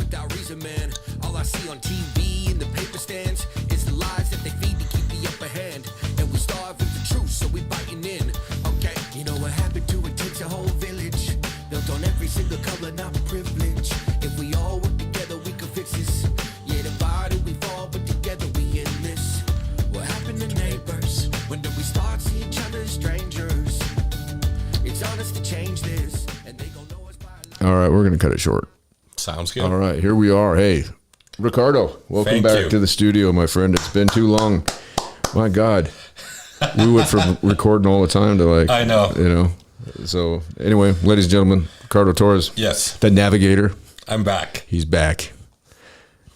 without reason, man. All I see on TV and the paper stands is the lies that they feed to keep the upper hand. And we starve with the truth, so we biting in. Okay, you know what happened to it takes a whole village, built on every single color, not privilege. If we all work together, we can fix this. Yeah, divided we fall, but together we in this. What happened to neighbors? When did we start seeing each other as strangers? It's on us to change this, and they gon' know us by. All right, we're gonna cut it short. Sounds good. All right, here we are. Hey, Ricardo, welcome Thank back you. to the studio, my friend. It's been too long. My God, we went from recording all the time to like, I know. you know. So anyway, ladies and gentlemen, Ricardo Torres, Yes, the navigator. I'm back. He's back.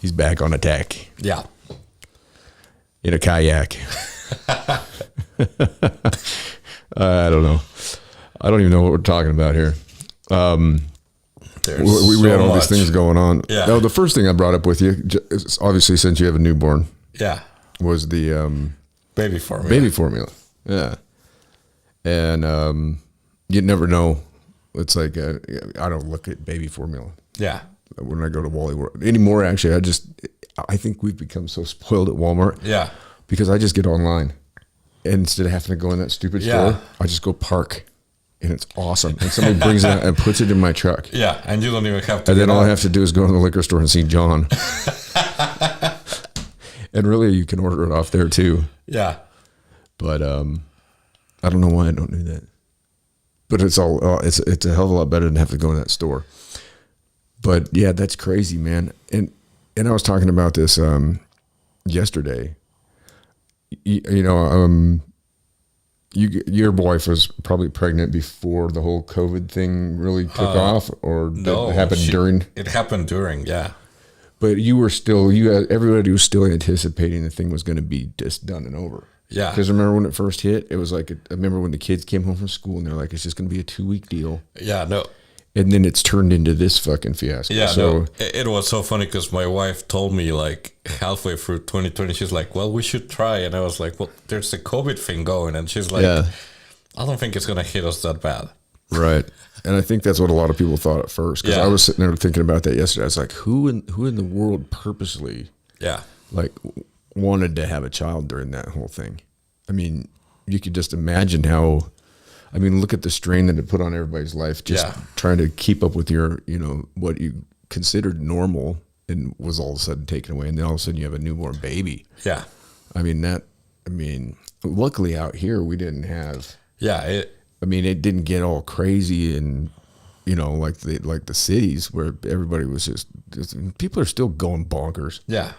He's back on attack Yeah. in a kayak. I don't know. I don't even know what we're talking about here. There's We so had all much. these things going on. Yeah. Now, the first thing I brought up with you, obviously, since you have a newborn, Yeah. was the Baby formula. baby formula. Yeah. And you never know. It's like, I don't look at baby formula Yeah. when I go to Wally World anymore. Actually, I think we've become so spoiled at Walmart. Yeah. Because I just get online. And instead of having to go in that stupid Yeah. store, I just go park. And it's awesome. And somebody brings it out and puts it in my truck. Yeah. And you don't even have to. And then get all I out. have to do is go to the liquor store and see John. And really, you can order it off there too. Yeah. But I don't know why I don't do that. But it's it's a hell of a lot better than have to go in that store. But yeah, that's crazy, man. And I was talking about this yesterday. Your wife was probably pregnant before the whole COVID thing really took off, or No. that happened during. It happened during. Yeah. But you were still, everybody was still anticipating the thing was going to be just done and over. Yeah. Because remember when it first hit, it was like, I remember when the kids came home from school and they're like, it's just going to be a 2-week deal. Yeah. No. And then it's turned into this fucking fiasco. Yeah. So, No. It was so funny because my wife told me like halfway through 2020, she's like, well, we should try. And I was like, well, there's the COVID thing going. And she's like, yeah, I don't think it's going to hit us that bad. right. And I think that's what a lot of people thought at first. Because Yeah. I was sitting there thinking about that yesterday. I was like, who in the world purposely Yeah. like wanted to have a child during that whole thing? I mean, you could just imagine how. I mean, look at the strain that it put on everybody's life, just Yeah. trying to keep up with your, what you considered normal and was all of a sudden taken away. And then all of a sudden you have a newborn baby. Yeah. I mean, luckily out here we didn't have, Yeah. it didn't get all crazy and, like the cities where everybody was just people are still going bonkers. Yeah.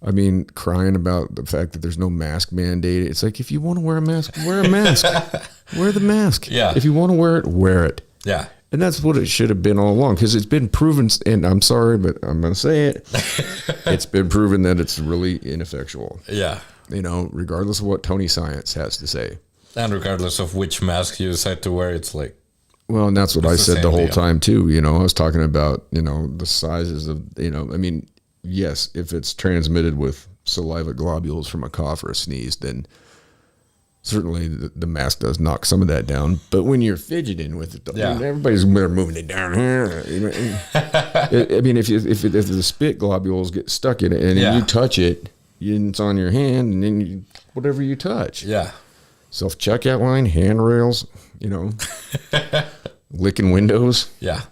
I mean, crying about the fact that there's no mask mandate. It's like, if you want to wear a mask, wear a mask. Wear the mask. Yeah. If you want to wear it, wear it. Yeah. And that's what it should have been all along, because it's been proven, and I'm sorry, but I'm going to say it. It's been proven that it's really ineffectual, Yeah. regardless of what Tony Science has to say. And regardless of which mask you decide to wear, it's like, Well, and that's what I It's the said the same whole deal. time too. I was talking about, the sizes of, yes, if it's transmitted with saliva globules from a cough or a sneeze, then certainly the mask does knock some of that down. But when you're fidgeting with it, Yeah. everybody's moving it down here. If the spit globules get stuck in it and Yeah. you touch it, it's on your hand, and then whatever you touch. yeah. Self-checkout line, handrails, licking windows. Yeah.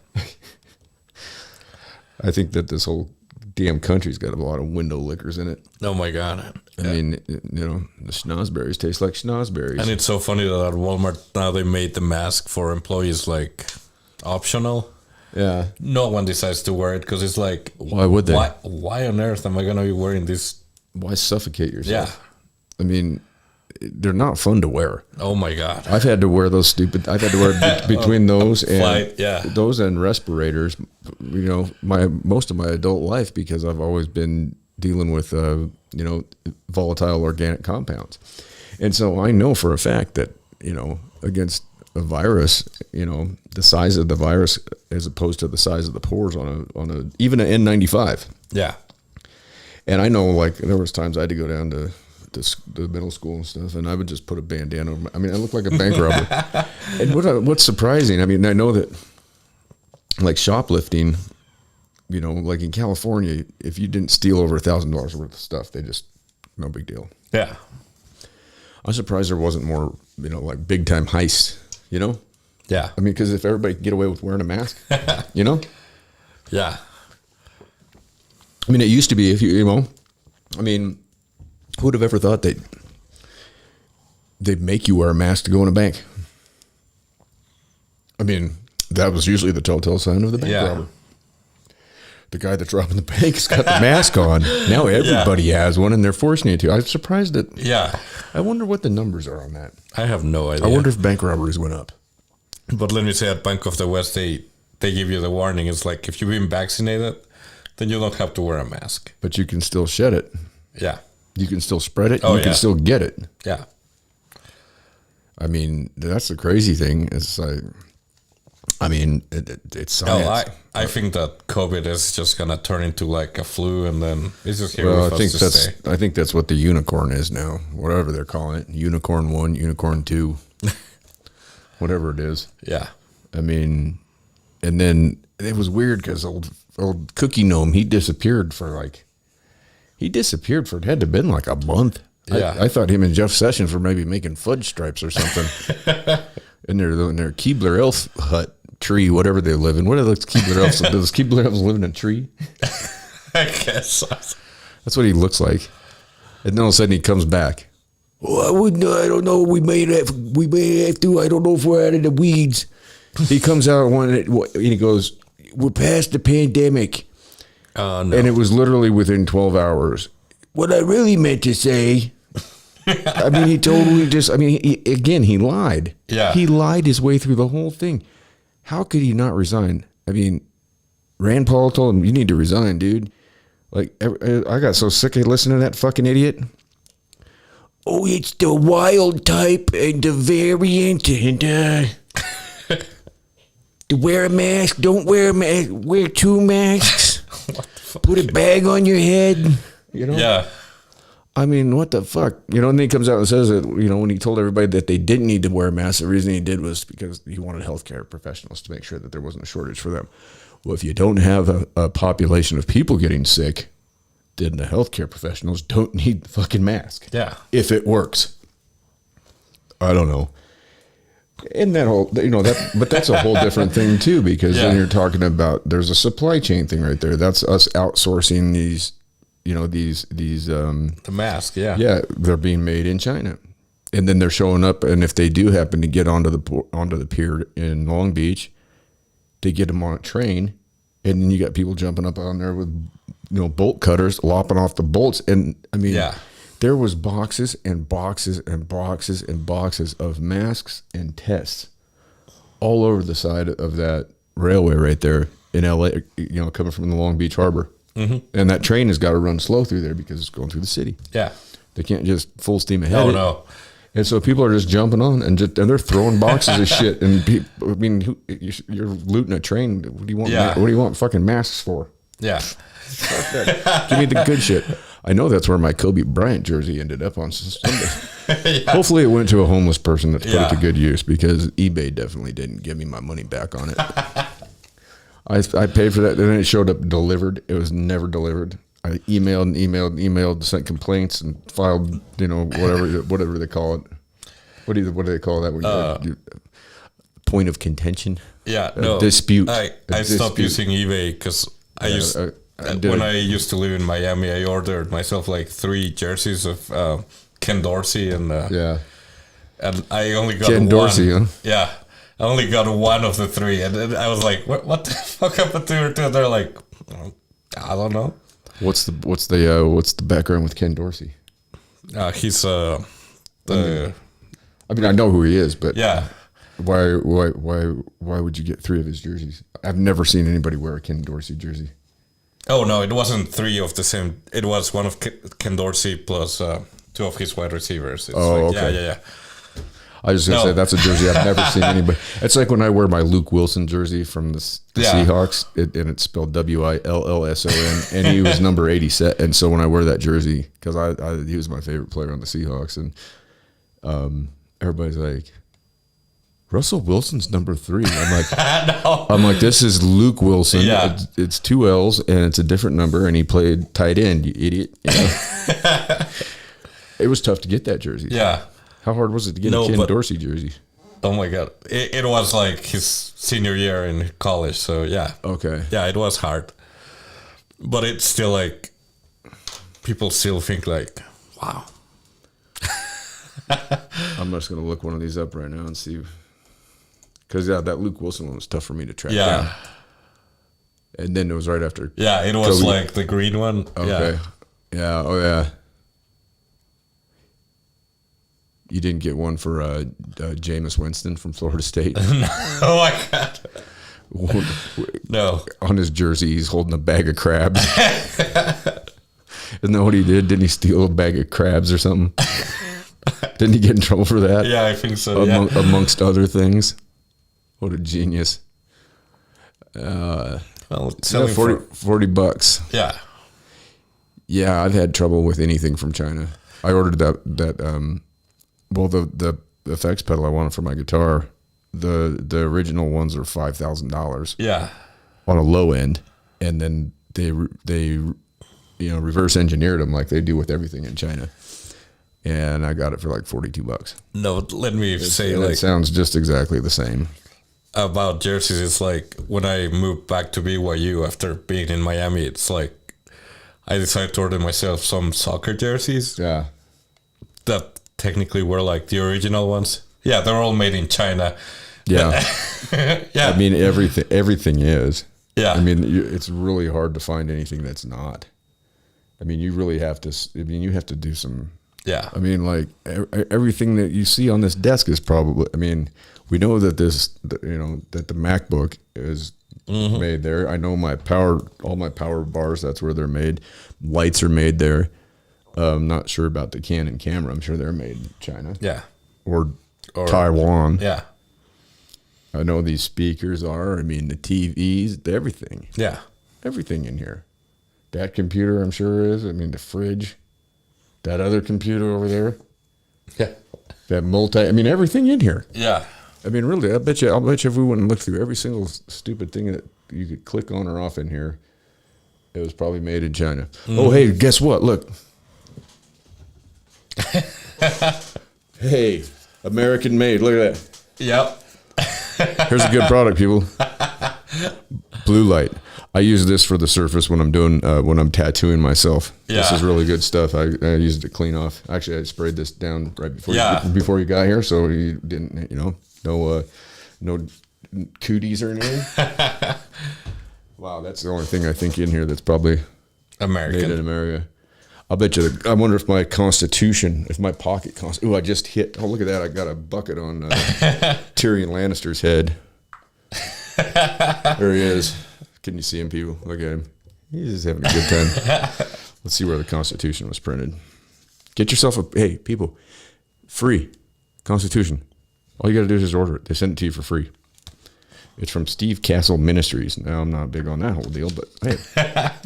I think that this whole damn country's got a lot of window lickers in it. Oh my God. I mean, the schnozberries taste like schnozberries. And it's so funny that at Walmart now they made the mask for employees like optional. yeah. No one decides to wear it because it's like, Why would they? Why on earth am I going to be wearing this? Why suffocate yourself? Yeah. I mean, they're not fun to wear. Oh my God. I've had to wear those I've had to wear between those and Flight, yeah. those and respirators, most of my adult life, because I've always been dealing with, volatile organic compounds. And so I know for a fact that, against a virus, the size of the virus as opposed to the size of the pores on even an N95. Yeah. And I know, like, there was times I had to go down to the middle school and stuff, and I would just put a bandana over I look like a bank robber. And what's surprising, I know that, like, shoplifting, you know, like in California, if you didn't steal over $1,000 worth of stuff, they just, no big deal. Yeah. I'm surprised there wasn't more, you know, like big time heists, you know? Yeah. I mean, because if everybody could get away with wearing a mask, you know? Yeah. I mean, it used to be, if you know, I mean, who would have ever thought they'd make you wear a mask to go in a bank? I mean, that was usually the telltale sign of the bank robber. The guy that's robbing the bank's got the mask on. Now everybody has one, and they're forcing you to. I'm surprised that. Yeah. I wonder what the numbers are on that. I have no idea. I wonder if bank robberies went up. But let me say at Bank of the West, they give you the warning. It's like if you've been vaccinated, then you don't have to wear a mask. But you can still shed it. Yeah. You can still spread it. Oh, you can still get it. Yeah. I mean, that's the crazy thing. It's like, I mean, it's science. I think that COVID is just gonna turn into like a flu, and then it's just here Well, with us to stay. I think that's what the unicorn is now. Whatever they're calling it, unicorn 1, unicorn 2, whatever it is. Yeah. I mean, and then it was weird because old Cookie Gnome, he disappeared for it had to have been like a month. Yeah. I thought him and Jeff Sessions were maybe making fudge stripes or something in their Keebler elf hut tree, whatever they live in. What are those Keebler elves? Does Keebler elves live in a tree? I guess. That's what he looks like. And then all of a sudden he comes back. Oh, I don't know. We may have to. I don't know if we're out of the weeds. He comes out and he goes, "We're past the pandemic." No. And it was literally within 12 hours. What I really meant to say, I mean, he totally just, I mean, he lied. Yeah. He lied his way through the whole thing. How could he not resign? I mean, Rand Paul told him, you need to resign, dude. Like, I got so sick of listening to that fucking idiot. Oh, it's the wild type and the variant and, to wear a mask, don't wear a mask, wear 2 masks. Put a bag on your head. You know? Yeah. I mean, what the fuck? You know, and then he comes out and says that, you know, when he told everybody that they didn't need to wear a mask, the reason he did was because he wanted healthcare professionals to make sure that there wasn't a shortage for them. Well, if you don't have a population of people getting sick, then the healthcare professionals don't need the fucking mask. Yeah. If it works. I don't know. And that whole, you know, but that's a whole different thing too, because then you're talking about, there's a supply chain thing right there. That's us outsourcing these, you know, the mask. Yeah. Yeah. They're being made in China, and then they're showing up. And if they do happen to get onto the pier in Long Beach, they get them on a train, and then you got people jumping up on there with, you know, bolt cutters, lopping off the bolts. And I mean, there was boxes and boxes and boxes and boxes of masks and tests all over the side of that railway right there in LA, you know, coming from the Long Beach Harbor. Mm-hmm. And that train has got to run slow through there because it's going through the city. Yeah. They can't just full steam ahead. Oh, no. And so people are just jumping on and they're throwing boxes of shit. And people, I mean, you're looting a train. What do you want? Yeah. What do you want fucking masks for? Yeah. Give me the good shit. I know that's where my Kobe Bryant jersey ended up on Sunday. Yeah. Hopefully it went to a homeless person that's put it to good use, because eBay definitely didn't give me my money back on it. I paid for that, and then it showed up delivered. It was never delivered. I emailed, sent complaints, and filed, you know, whatever they call it. What do they call that? When you point of contention. Yeah, no dispute. I stopped using eBay because I used to live in Miami. I ordered myself like 3 jerseys of Ken Dorsey and I only got Ken one. Dorsey, huh? Yeah. I only got one of the 3, and then I was like, "What the fuck happened to her?" They're like, "I don't know." What's the background with Ken Dorsey? He's I mean, I know who he is, but yeah. Why would you get 3 of his jerseys? I've never seen anybody wear a Ken Dorsey jersey. Oh no, it wasn't 3 of the same. It was one of Ken Dorsey plus 2 of his wide receivers. It's okay. Yeah. I was just going to say, that's a jersey I've never seen anybody. It's like when I wear my Luke Wilson jersey from the Seahawks, and it's spelled Willson, and he was number 87. And so when I wear that jersey, because he was my favorite player on the Seahawks, and everybody's like, Russell Wilson's number 3. I'm like, No. I'm like, this is Luke Wilson. Yeah. It's 2 L's and it's a different number, and he played tight end. You idiot. You know? It was tough to get that jersey. Yeah. How hard was it to get a Ken Dorsey jersey? Oh my God. It was like his senior year in college. So yeah. Okay. Yeah, it was hard. But it's still like, people still think like, wow. I'm just going to look one of these up right now and see. Because, yeah, that Luke Wilson one was tough for me to track down. And then it was right after. Yeah, it was Kobe. like the green one. Okay. Yeah. Oh, yeah. You didn't get one for Jameis Winston from Florida State? Oh my God. No. On his jersey, he's holding a bag of crabs. Isn't that what he did? Didn't he steal a bag of crabs or something? Didn't he get in trouble for that? Yeah, I think so. Amongst other things. What a genius. Well, it's Yeah, 40 bucks. Yeah. Yeah, I've had trouble with anything from China. I ordered the effects pedal I wanted for my guitar. The original ones are $5,000. Yeah. On a low end, and then they reverse engineered them like they do with everything in China. And I got it for like 42 bucks. No, let me say, it like, sounds just exactly the same. About jerseys, it's like when I moved back to BYU after being in Miami, it's like I decided to order myself some soccer jerseys. Yeah. That technically were like the original ones. Yeah, they're all made in China. Yeah. Yeah. I mean, everything is. Yeah. I mean, it's really hard to find anything that's not. I mean, you really have to. I mean, you have to do some. Yeah. I mean, like everything that you see on this desk is probably. I mean, we know that that the MacBook is made there. I know all my power bars. That's where they're made. Lights are made there. I'm not sure about the Canon camera. I'm sure they're made in China. Yeah. Or Taiwan. Yeah. I know these speakers are. I mean, the TVs, everything. Yeah. Everything in here. That computer, I'm sure is. I mean, the fridge. That other computer over there. Yeah. That I mean, everything in here. Yeah. I mean, really, I'll bet you if we went and looked through every single stupid thing that you could click on or off in here, it was probably made in China. Oh, hey, guess what? Look. Hey, American made. Look at that. Yep. Here's a good product, people. Blue light. I use this for the surface when I'm tattooing myself. Yeah. This is really good stuff. I used it to clean off. Actually, I sprayed this down right before before you got here, so you didn't, no cooties or anything. Wow, that's the only thing I think in here that's probably American. made in America. I'll bet you. I wonder if my Constitution, if my pocket Constitution. Oh, I just hit. Oh, look at that! I got a bucket on Tyrion Lannister's head. There he is. Can you see him, people? Look at him. He's just having a good time. Let's see where the Constitution was printed. Get yourself hey, people, free Constitution. All you got to do is just order it. They send it to you for free. It's from Steve Castle Ministries. Now, I'm not big on that whole deal, but hey,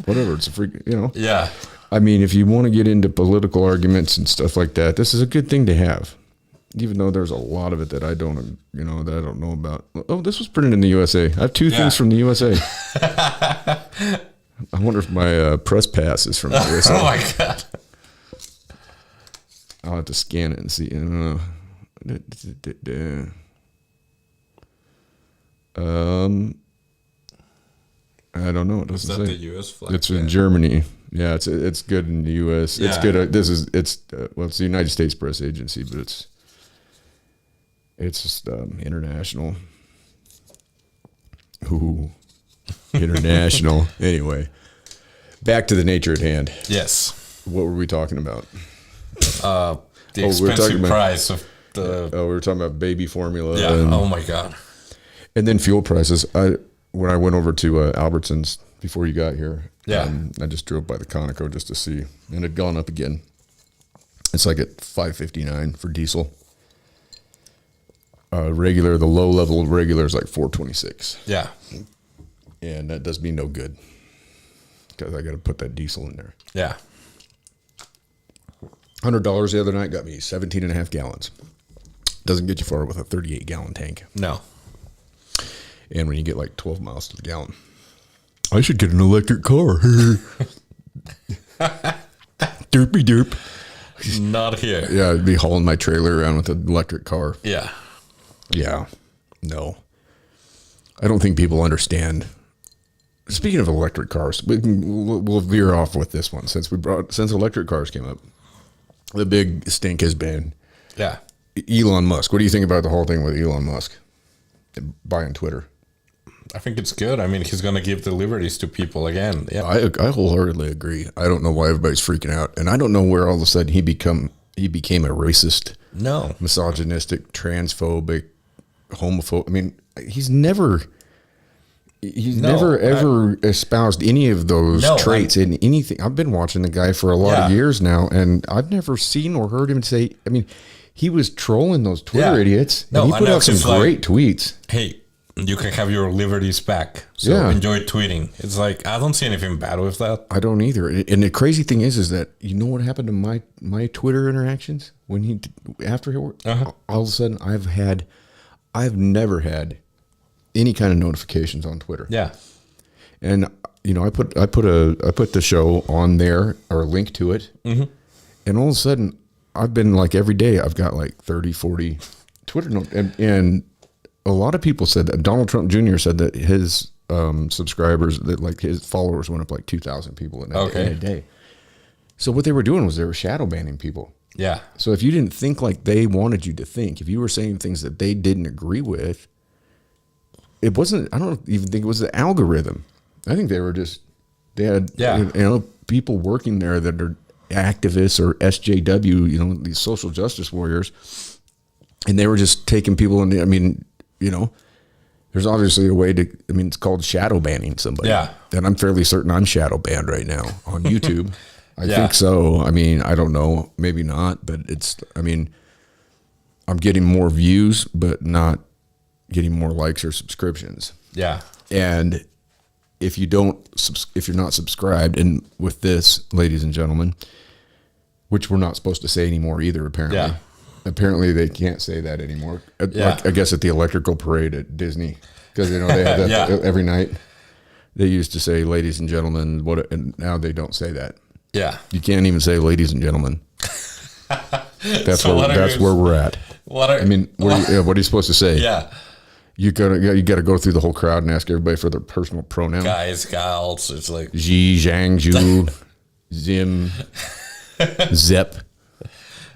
whatever. It's a free, Yeah. I mean, if you want to get into political arguments and stuff like that, this is a good thing to have. Even though there's a lot of it that I don't know about. Oh, this was printed in the USA. I have two things from the USA. I wonder if my press pass is from the USA. Oh my God. I'll have to scan it and see. I don't know. It doesn't say. Is that the US flag? It's in Germany. Yeah, it's good in the U.S. It's good. It's the United States Press Agency, but it's just international. Ooh, international. Anyway, back to the nature at hand. Yes. What were we talking about? The expensive price of the. Oh, we were talking about baby formula. Yeah. Oh my God. And then fuel prices. When I went over to Albertsons before you got here, I just drove by the Conoco just to see, and it had gone up again. It's like at $5.59 for diesel. The low level regular is like $4.26. Yeah. And that does me no good because I got to put that diesel in there. Yeah. $100 the other night got me 17.5 gallons. Doesn't get you far with a 38-gallon tank. No. And when you get like 12 miles to the gallon, I should get an electric car. Derpy derp. Not here. Yeah, I'd be hauling my trailer around with an electric car. Yeah. Yeah. No. I don't think people understand. Speaking of electric cars, we'll veer off with this one since electric cars came up. The big stink has been Elon Musk. What do you think about the whole thing with Elon Musk buying Twitter? I think it's good. I mean, he's going to give the liberties to people again. Yeah, I wholeheartedly agree. I don't know why everybody's freaking out, and I don't know where all of a sudden he became a racist, misogynistic, transphobic, homophobic. I mean, he's never ever espoused any of those traits in anything. I've been watching the guy for a lot of years now, and I've never seen or heard him say. I mean, he was trolling those Twitter idiots. No, and he put out some great tweets. Hey, you can have your liberties back. So enjoy tweeting. It's like, I don't see anything bad with that. I don't either. And the crazy thing is that you know what happened to my Twitter interactions when after he worked? All of a sudden I've never had any kind of notifications on Twitter. Yeah. And you know, I put the show on there or a link to it. Mm-hmm. And all of a sudden I've been like every day I've got like 30, 40 Twitter notes, and a lot of people said that Donald Trump Jr. said that his subscribers, that like his followers went up like 2,000 people in a day. So what they were doing was they were shadow banning people. Yeah. So if you didn't think like they wanted you to think, if you were saying things that they didn't agree with, it wasn't, I don't even think it was the algorithm. I think they had you know, people working there that are activists or SJW, you know, these social justice warriors, and they were just taking people in. I mean, you know, there's obviously a way to, I mean, it's called shadow banning somebody. Yeah. And I'm fairly certain I'm shadow banned right now on YouTube. I think so. I mean, I don't know, maybe not, but I mean, I'm getting more views, but not getting more likes or subscriptions. Yeah. And if you're not subscribed, and with this, ladies and gentlemen, which we're not supposed to say anymore either, apparently. Yeah. Apparently they can't say that anymore. Like, I guess at the electrical parade at Disney, because you know they have that every night. They used to say, "Ladies and gentlemen," and now they don't say that. Yeah, you can't even say "ladies and gentlemen." That's where we're at. What are you supposed to say? Yeah, you gotta go through the whole crowd and ask everybody for their personal pronoun. Guys, gals, it's like Xi, Zhang, Zhu, Zim, Zep.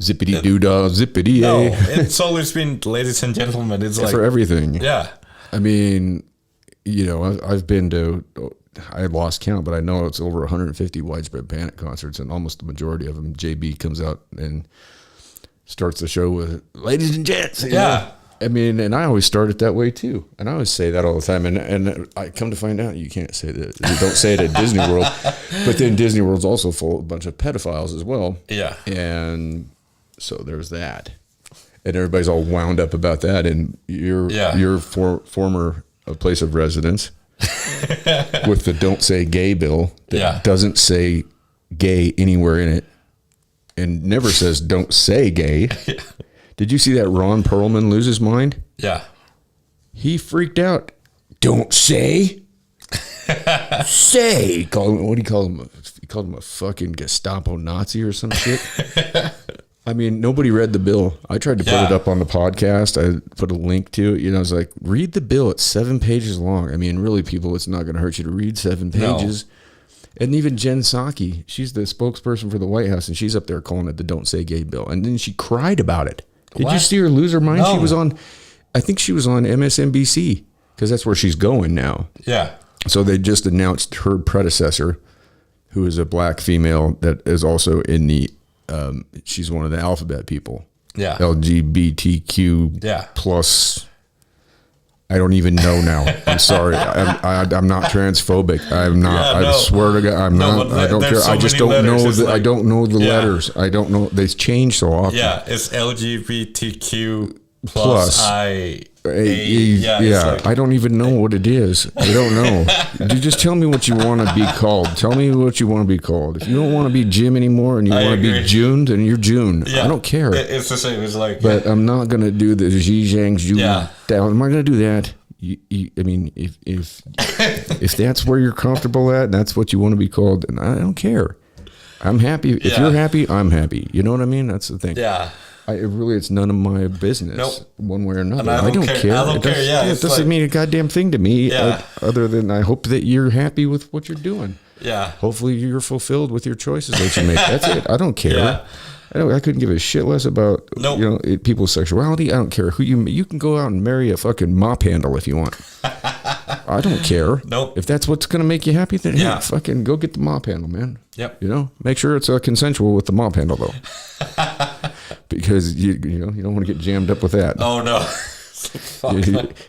Zippity doodah, zippity. No, it's always been ladies and gentlemen. It's like for everything. Yeah. I mean, you know, I've been to, I lost count, but I know it's over 150 Widespread Panic concerts, and almost the majority of them, JB comes out and starts the show with "ladies and gents." Yeah. I mean, and I always start it that way too, and I always say that all the time. And I come to find out you can't say that. You don't say it at Disney World, but then Disney World's also full of a bunch of pedophiles as well. Yeah. And so there's that, and everybody's all wound up about that. And your former place of residence with the "don't say gay" bill that doesn't say gay anywhere in it, and never says "don't say gay." Yeah. Did you see that Ron Perlman lose his mind? Yeah, he freaked out. Don't say, say. What do you call him? He called him a fucking Gestapo Nazi or some shit. I mean, nobody read the bill. I tried to put it up on the podcast. I put a link to it. You know, I was like, read the bill. It's 7 pages long. I mean, really, people, it's not going to hurt you to read 7 pages. No. And even Jen Psaki, she's the spokesperson for the White House, and she's up there calling it the "don't say gay" bill. And then she cried about it. Did you see her lose her mind? No. She was on, I think she was on MSNBC, because that's where she's going now. Yeah. So they just announced her predecessor, who is a black female that is also in the, she's one of the alphabet people. Yeah. LGBTQ plus. I don't even know now. I'm sorry. I'm not transphobic. I'm not. I swear to God, I'm not. I don't care. I just don't know. I don't know the letters. I don't know. They change so often. Yeah, it's LGBTQ plus yeah. Like, I don't even know what it is. I don't know. You just tell me what you want to be called. Tell me what you want to be called. If you don't want to be Jim anymore and you want to be June, then you're June. Yeah. I don't care. It's the same. It's like, but I'm not gonna do the Xi Zhang June down. I'm not gonna do that. I mean, if that's where you're comfortable at, and that's what you want to be called, then I don't care. I'm happy. If you're happy, I'm happy. You know what I mean? That's the thing. Yeah. It's none of my business one way or another. I don't care. I don't care. It doesn't mean a goddamn thing to me other than I hope that you're happy with what you're doing. Yeah. Hopefully you're fulfilled with your choices that you make. That's it. I don't care. Yeah. I couldn't give a shit less about people's sexuality. I don't care who you can go out and marry a fucking mop handle if you want. I don't care. Nope. If that's what's gonna make you happy, then hey, fucking go get the mop handle, man. Yep. Make sure it's consensual with the mop handle though, because you don't want to get jammed up with that. Oh no.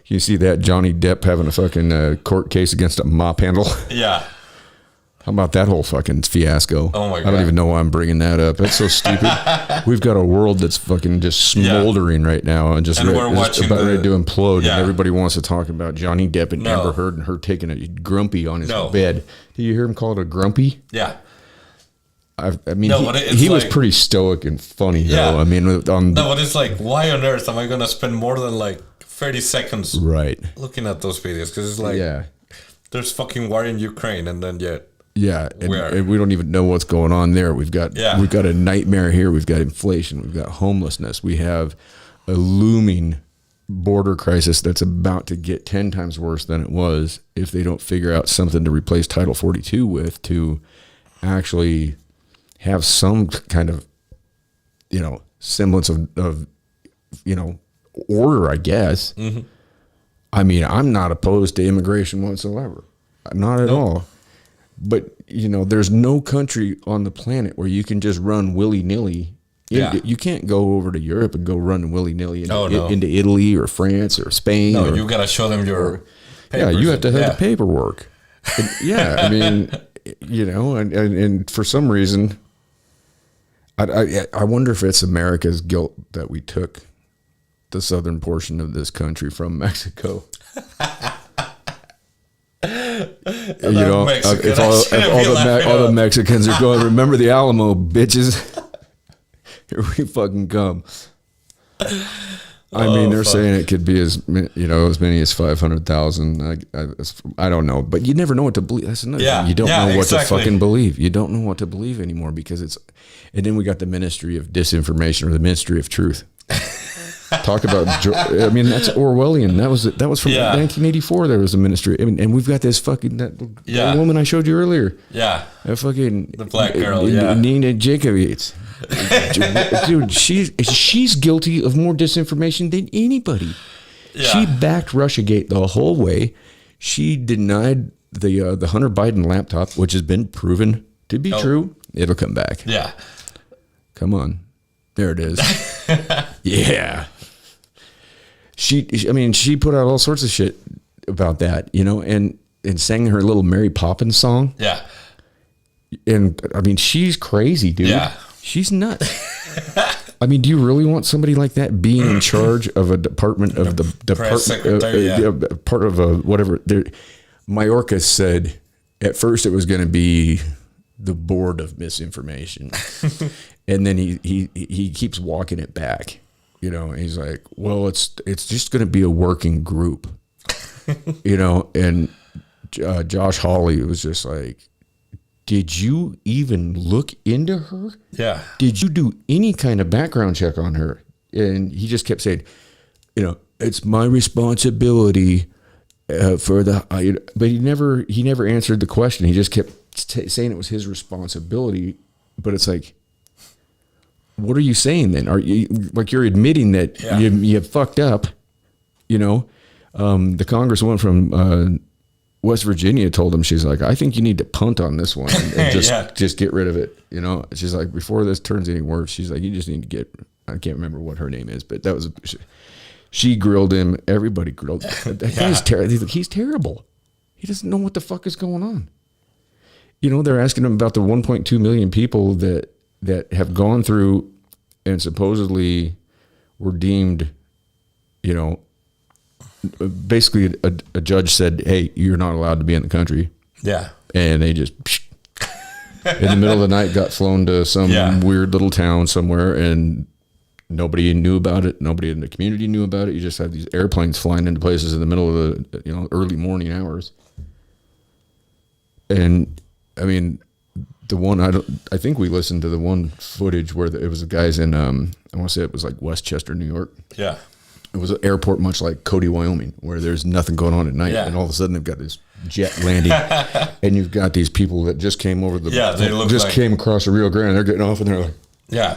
You see that Johnny Depp having a fucking court case against a mop handle? Yeah. How about that whole fucking fiasco? Oh my God. I don't even know why I'm bringing that up. That's so stupid. We've got a world that's fucking just smoldering right now and we're watching about ready to implode. And everybody wants to talk about Johnny Depp and Amber Heard and her taking a grumpy on his bed. Did you hear him call it a grumpy? Yeah. I mean, he was pretty stoic and funny though. I mean, but it's like, why on earth am I going to spend more than like 30 seconds looking at those videos? Because it's like, there's fucking war in Ukraine, and then and we don't even know what's going on there. We've got a nightmare here. We've got inflation. We've got homelessness. We have a looming border crisis that's about to get 10 times worse than it was if they don't figure out something to replace Title 42 with to actually have some kind of semblance of order, I guess. Mm-hmm. I mean, I'm not opposed to immigration whatsoever. Not at all. But, there's no country on the planet where you can just run willy-nilly. You can't go over to Europe and go run willy-nilly into Italy or France or Spain. No, you got to show them your papers. Yeah, you have to have the paperwork. And, I mean, and for some reason, I wonder if it's America's guilt that we took the southern portion of this country from Mexico. If all the Mexicans are going, remember the Alamo, bitches. Here we fucking come. I mean, they're saying it could be as many as 500,000. I don't know, but you never know what to believe. That's another thing. You don't know what to fucking believe. You don't know what to believe anymore because it's. And then we got the Ministry of Disinformation or the Ministry of Truth. Talk about, I mean, that's Orwellian. That was from 1984. There was a ministry, and we've got this fucking that woman I showed you earlier. Yeah, that fucking the black girl. Nina Jakovic. Dude, she's guilty of more disinformation than anybody. Yeah. She backed Russiagate the whole way. She denied the Hunter Biden laptop, which has been proven to be true. It'll come back. Yeah, come on. There it is. Yeah. She put out all sorts of shit about that, and sang her little Mary Poppins song. Yeah. And I mean, she's crazy, dude. Yeah. She's nuts. I mean, do you really want somebody like that being in charge of a department of the press secretary, part of a whatever? Mayorkas said at first it was going to be the board of misinformation. And then he keeps walking it back, he's like, well, it's just going to be a working group, and Josh Hawley was just like, did you even look into her? Yeah. Did you do any kind of background check on her? And he just kept saying, it's my responsibility for but he never answered the question. He just kept saying it was his responsibility, but it's like, what are you saying then? Are you you're admitting that you fucked up? The congresswoman from West Virginia told him, she's like, I think you need to punt on this one and just get rid of it. She's like, before this turns any worse, she's like, you just need to get. I can't remember what her name is, but that was. She grilled him. Everybody grilled. He's terrible. He doesn't know what the fuck is going on. They're asking him about the 1.2 million people that have gone through and supposedly were deemed you know, basically a judge said, hey, you're not allowed to be in the country. Yeah. And they just, in the middle of the night, got flown to some weird little town somewhere, and nobody knew about it. Nobody in the community knew about it. You just had these airplanes flying into places in the middle of the, you know, early morning hours. And I mean, the one I think we listened to the one footage where it was the guys in I want to say it was like Westchester, New York. Yeah. It was an airport much like Cody, Wyoming, where there's nothing going on at night, and all of a sudden they've got this jet landing, and you've got these people that just came over came across the Rio Grande. They're getting off, and they're like,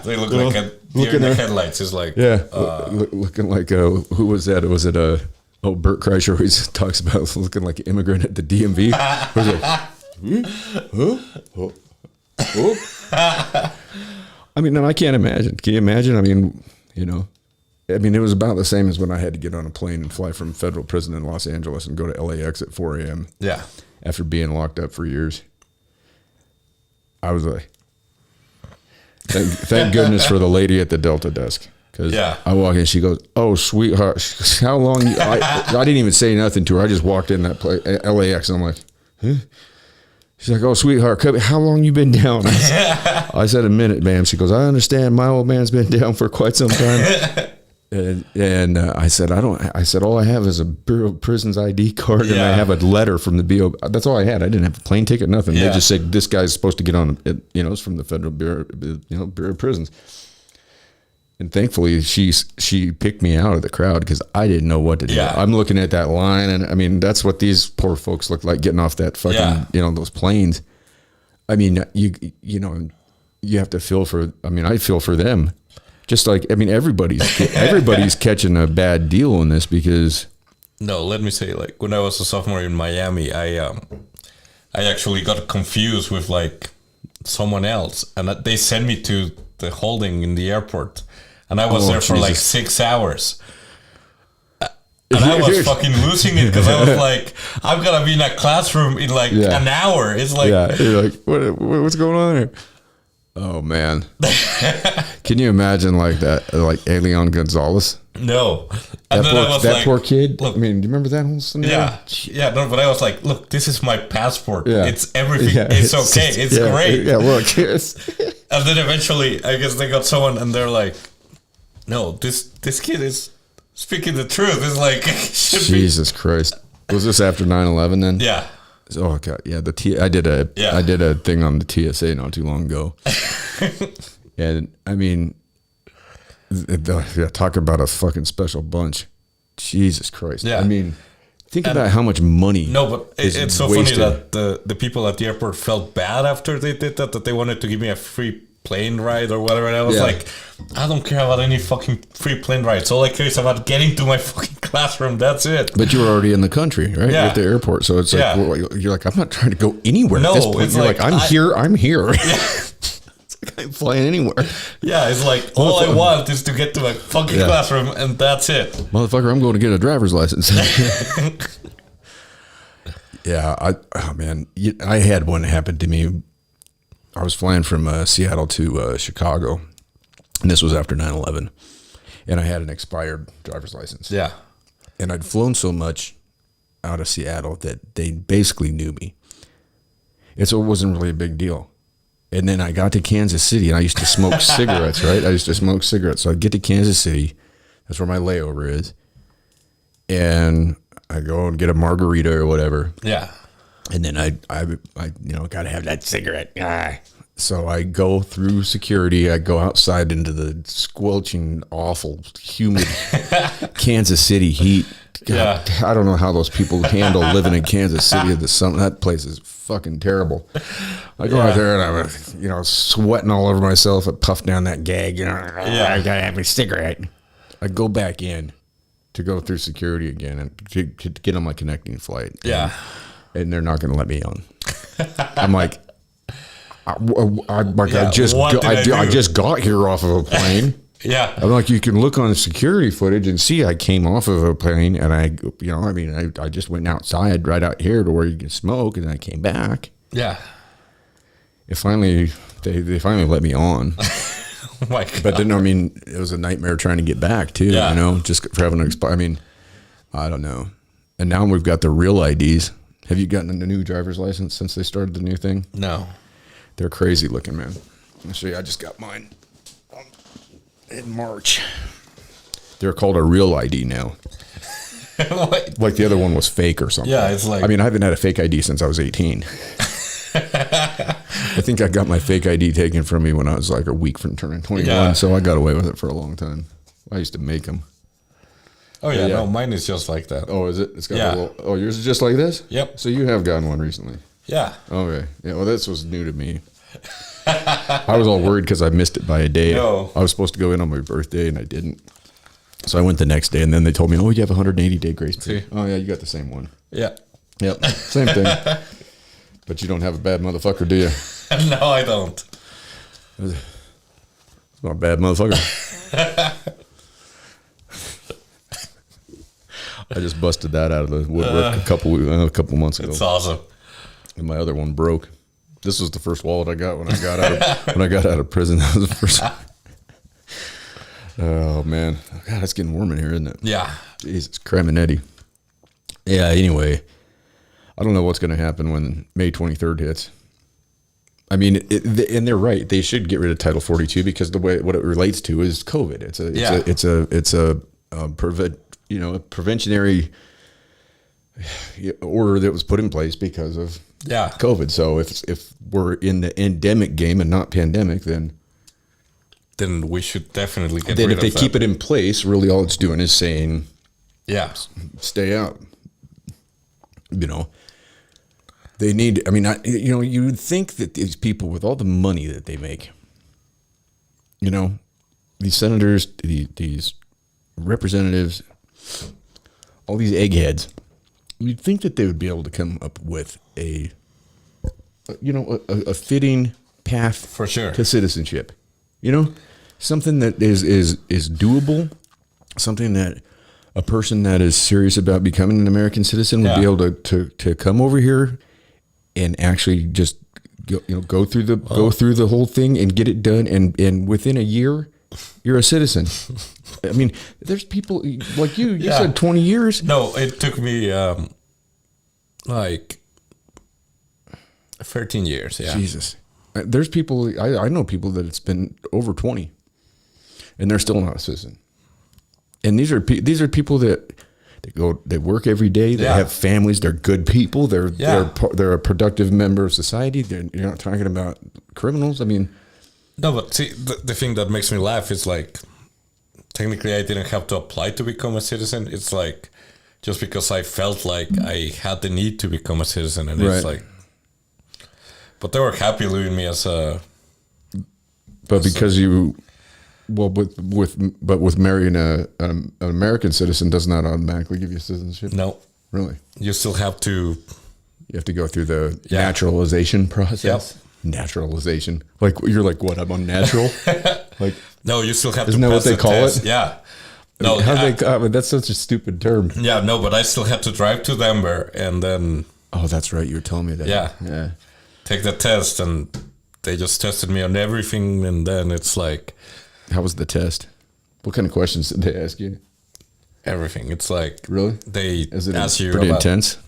they look like deer in the headlights. Is like, looking like who was that? Was it Bert Kreischer always talks about looking like an immigrant at the DMV. I mean, no, I can't imagine. Can you imagine? I mean, you know. I mean, it was about the same as when I had to get on a plane and fly from federal prison in Los Angeles and go to LAX at 4 a.m. Yeah. After being locked up for years. I was like, thank goodness for the lady at the Delta desk. Because I walk in, she goes, oh, sweetheart, how long? I didn't even say nothing to her. I just walked in that place, LAX, and I'm like, huh? She's like, oh, sweetheart, how long you been down? I said, a minute, ma'am. She goes, I understand. My old man's been down for quite some time. And I said, all I have is a Bureau of Prisons ID card, and I have a letter from the BO. That's all I had. I didn't have a plane ticket, nothing. They just said, this guy's supposed to get on, you know, it's from the Federal Bureau, Bureau of Prisons. And thankfully, she picked me out of the crowd because I didn't know what to do. Yeah. I'm looking at that line, and I mean, that's what these poor folks look like getting off that fucking, you know, those planes. I mean, you know, you have to feel for, I mean, I feel for them. Just like, I mean, everybody's catching a bad deal in this because. No, let me say, like, when I was a sophomore in Miami, I actually got confused with like someone else, and they sent me to the holding in the airport, and I was there for like 6 hours. And I was fucking losing it because I was like, I'm gonna be in a classroom in like an hour. It's like, you're like, what's going on here? Oh man, can you imagine like that, like Elian Gonzalez? No, and that poor kid. Look, I mean, do you remember that whole scenario? No, but I was like, look, this is my passport. It's everything. It's okay. It's great. Yeah, look, and then eventually, I guess they got someone, and they're like, no, this kid is speaking the truth. It's like, Jesus Christ. Was this after 9/11 then? Yeah. Oh God, yeah. I did a thing on the TSA not too long ago, and I mean, talk about a fucking special bunch. Jesus Christ. Yeah. I mean, think about how much money. No, but it's so wasted. Funny that the people at the airport felt bad after they did that they wanted to give me a free plane ride or whatever. And I was like, I don't care about any fucking free plane rides. All I care is about getting to my fucking classroom. That's it. But you were already in the country, right? Yeah. At the airport. So it's like, well, you're like, I'm not trying to go anywhere at this point. It's like, I'm here. It's like I'm flying anywhere. Yeah, it's like, all I want is to get to my fucking classroom, and that's it. Motherfucker, I'm going to get a driver's license. I had one happen to me. I was flying from Seattle to Chicago, and this was after 9/11, and I had an expired driver's license. Yeah. And I'd flown so much out of Seattle that they basically knew me. It wasn't really a big deal. And then I got to Kansas City, and I used to smoke cigarettes, right? I used to smoke cigarettes. So I'd get to Kansas City. That's where my layover is. And I go and get a margarita or whatever. Yeah. And then I got to have that cigarette. So I go through security. I go outside into the squelching, awful, humid Kansas City heat. God, I don't know how those people handle living in Kansas City in the summer. That place is fucking terrible. I go out there and I'm, sweating all over myself. I puff down that gag. I gotta have a cigarette. I go back in to go through security again and to get on my connecting flight. Yeah. And they're not going to let me on. I'm like, I just got here off of a plane. Yeah. I'm like, you can look on the security footage and see I came off of a plane, and I just went outside right out here to where you can smoke, and I came back. Yeah. They finally let me on. my God. But then, I mean, it was a nightmare trying to get back too. Yeah. You know, just for having to expire. I mean, I don't know. And now we've got the real IDs. Have you gotten a new driver's license since they started the new thing? No. They're crazy looking, man. I'll show you. I just got mine in March. They're called a real ID now. Like the other one was fake or something. Yeah, it's like... I mean, I haven't had a fake ID since I was 18. I think I got my fake ID taken from me when I was like a week from turning 21, Yeah. so I got away with it for a long time. I used to make them. Oh, yeah, Yeah. no, mine is just like that. Oh, is it? It's got Yeah. a little... Oh, yours is just like this? Yep. So you have gotten one recently? Yeah. Okay. Yeah, well, this was new to me. I was all worried because I missed it by a day. No. I was supposed to go in on my birthday, and I didn't. So I went the next day, and then they told me, oh, you have a 180-day grace period. See? Oh, yeah, you got the same one. Yeah. Yep, same thing. But you don't have a bad motherfucker, do you? No, I don't. It's not a bad motherfucker. I just busted that out of the woodwork a couple months ago, It's awesome. and my other one broke. This was the first wallet I got when I got out of prison. That was the first. Oh man, God, it's getting warm in here, isn't it? Yeah. Jesus, Creminetti. Yeah. Anyway, I don't know what's going to happen when May 23rd hits. I mean, and they're right. They should get rid of Title 42 because the way what it relates to is COVID. It's a preventionary order that was put in place because of COVID. So if we're in the endemic game and not pandemic, then we should definitely get then rid if they of keep that. it in place, really all it's doing is saying, Yeah. stay out. You know, they need. I mean, you would think that these people with all the money that they make, you know, these senators, these representatives, all these eggheads, you'd think that they would be able to come up with a fitting path For sure. to citizenship. You know, something that is doable, something that a person that is serious about becoming an American citizen would be able to come over here and actually just go through the whole thing and get it done, and within a year you're a citizen. I mean, there's people like you said 20 years. No, it took me like 13 years. Yeah. Jesus. There's people, I know people that it's been over 20 and they're still not a citizen. And these are people that they work every day. They have families. They're good people. They're a productive member of society. You're not talking about criminals. I mean, No, but see, the thing that makes me laugh is like, technically I didn't have to apply to become a citizen. It's like, just because I felt like I had the need to become a citizen. And it's like, but they were happy leaving me as a... But because with marrying an American citizen does not automatically give you citizenship. No. Really? You still have to... You have to go through the naturalization process. Yep. Naturalization. Like you're like, what? I'm unnatural. Like, No, you still have isn't to that pass what they the call test. it? Yeah. No, that's such a stupid term. yeah, no, but I still had to drive to Denver and then Oh, that's right. You were telling me that. Yeah. take the test, and they just tested me on everything, and then it's like... How was the test? What kind of questions did they ask you? Everything. It's like... Really? They Is it ask you pretty about... intense?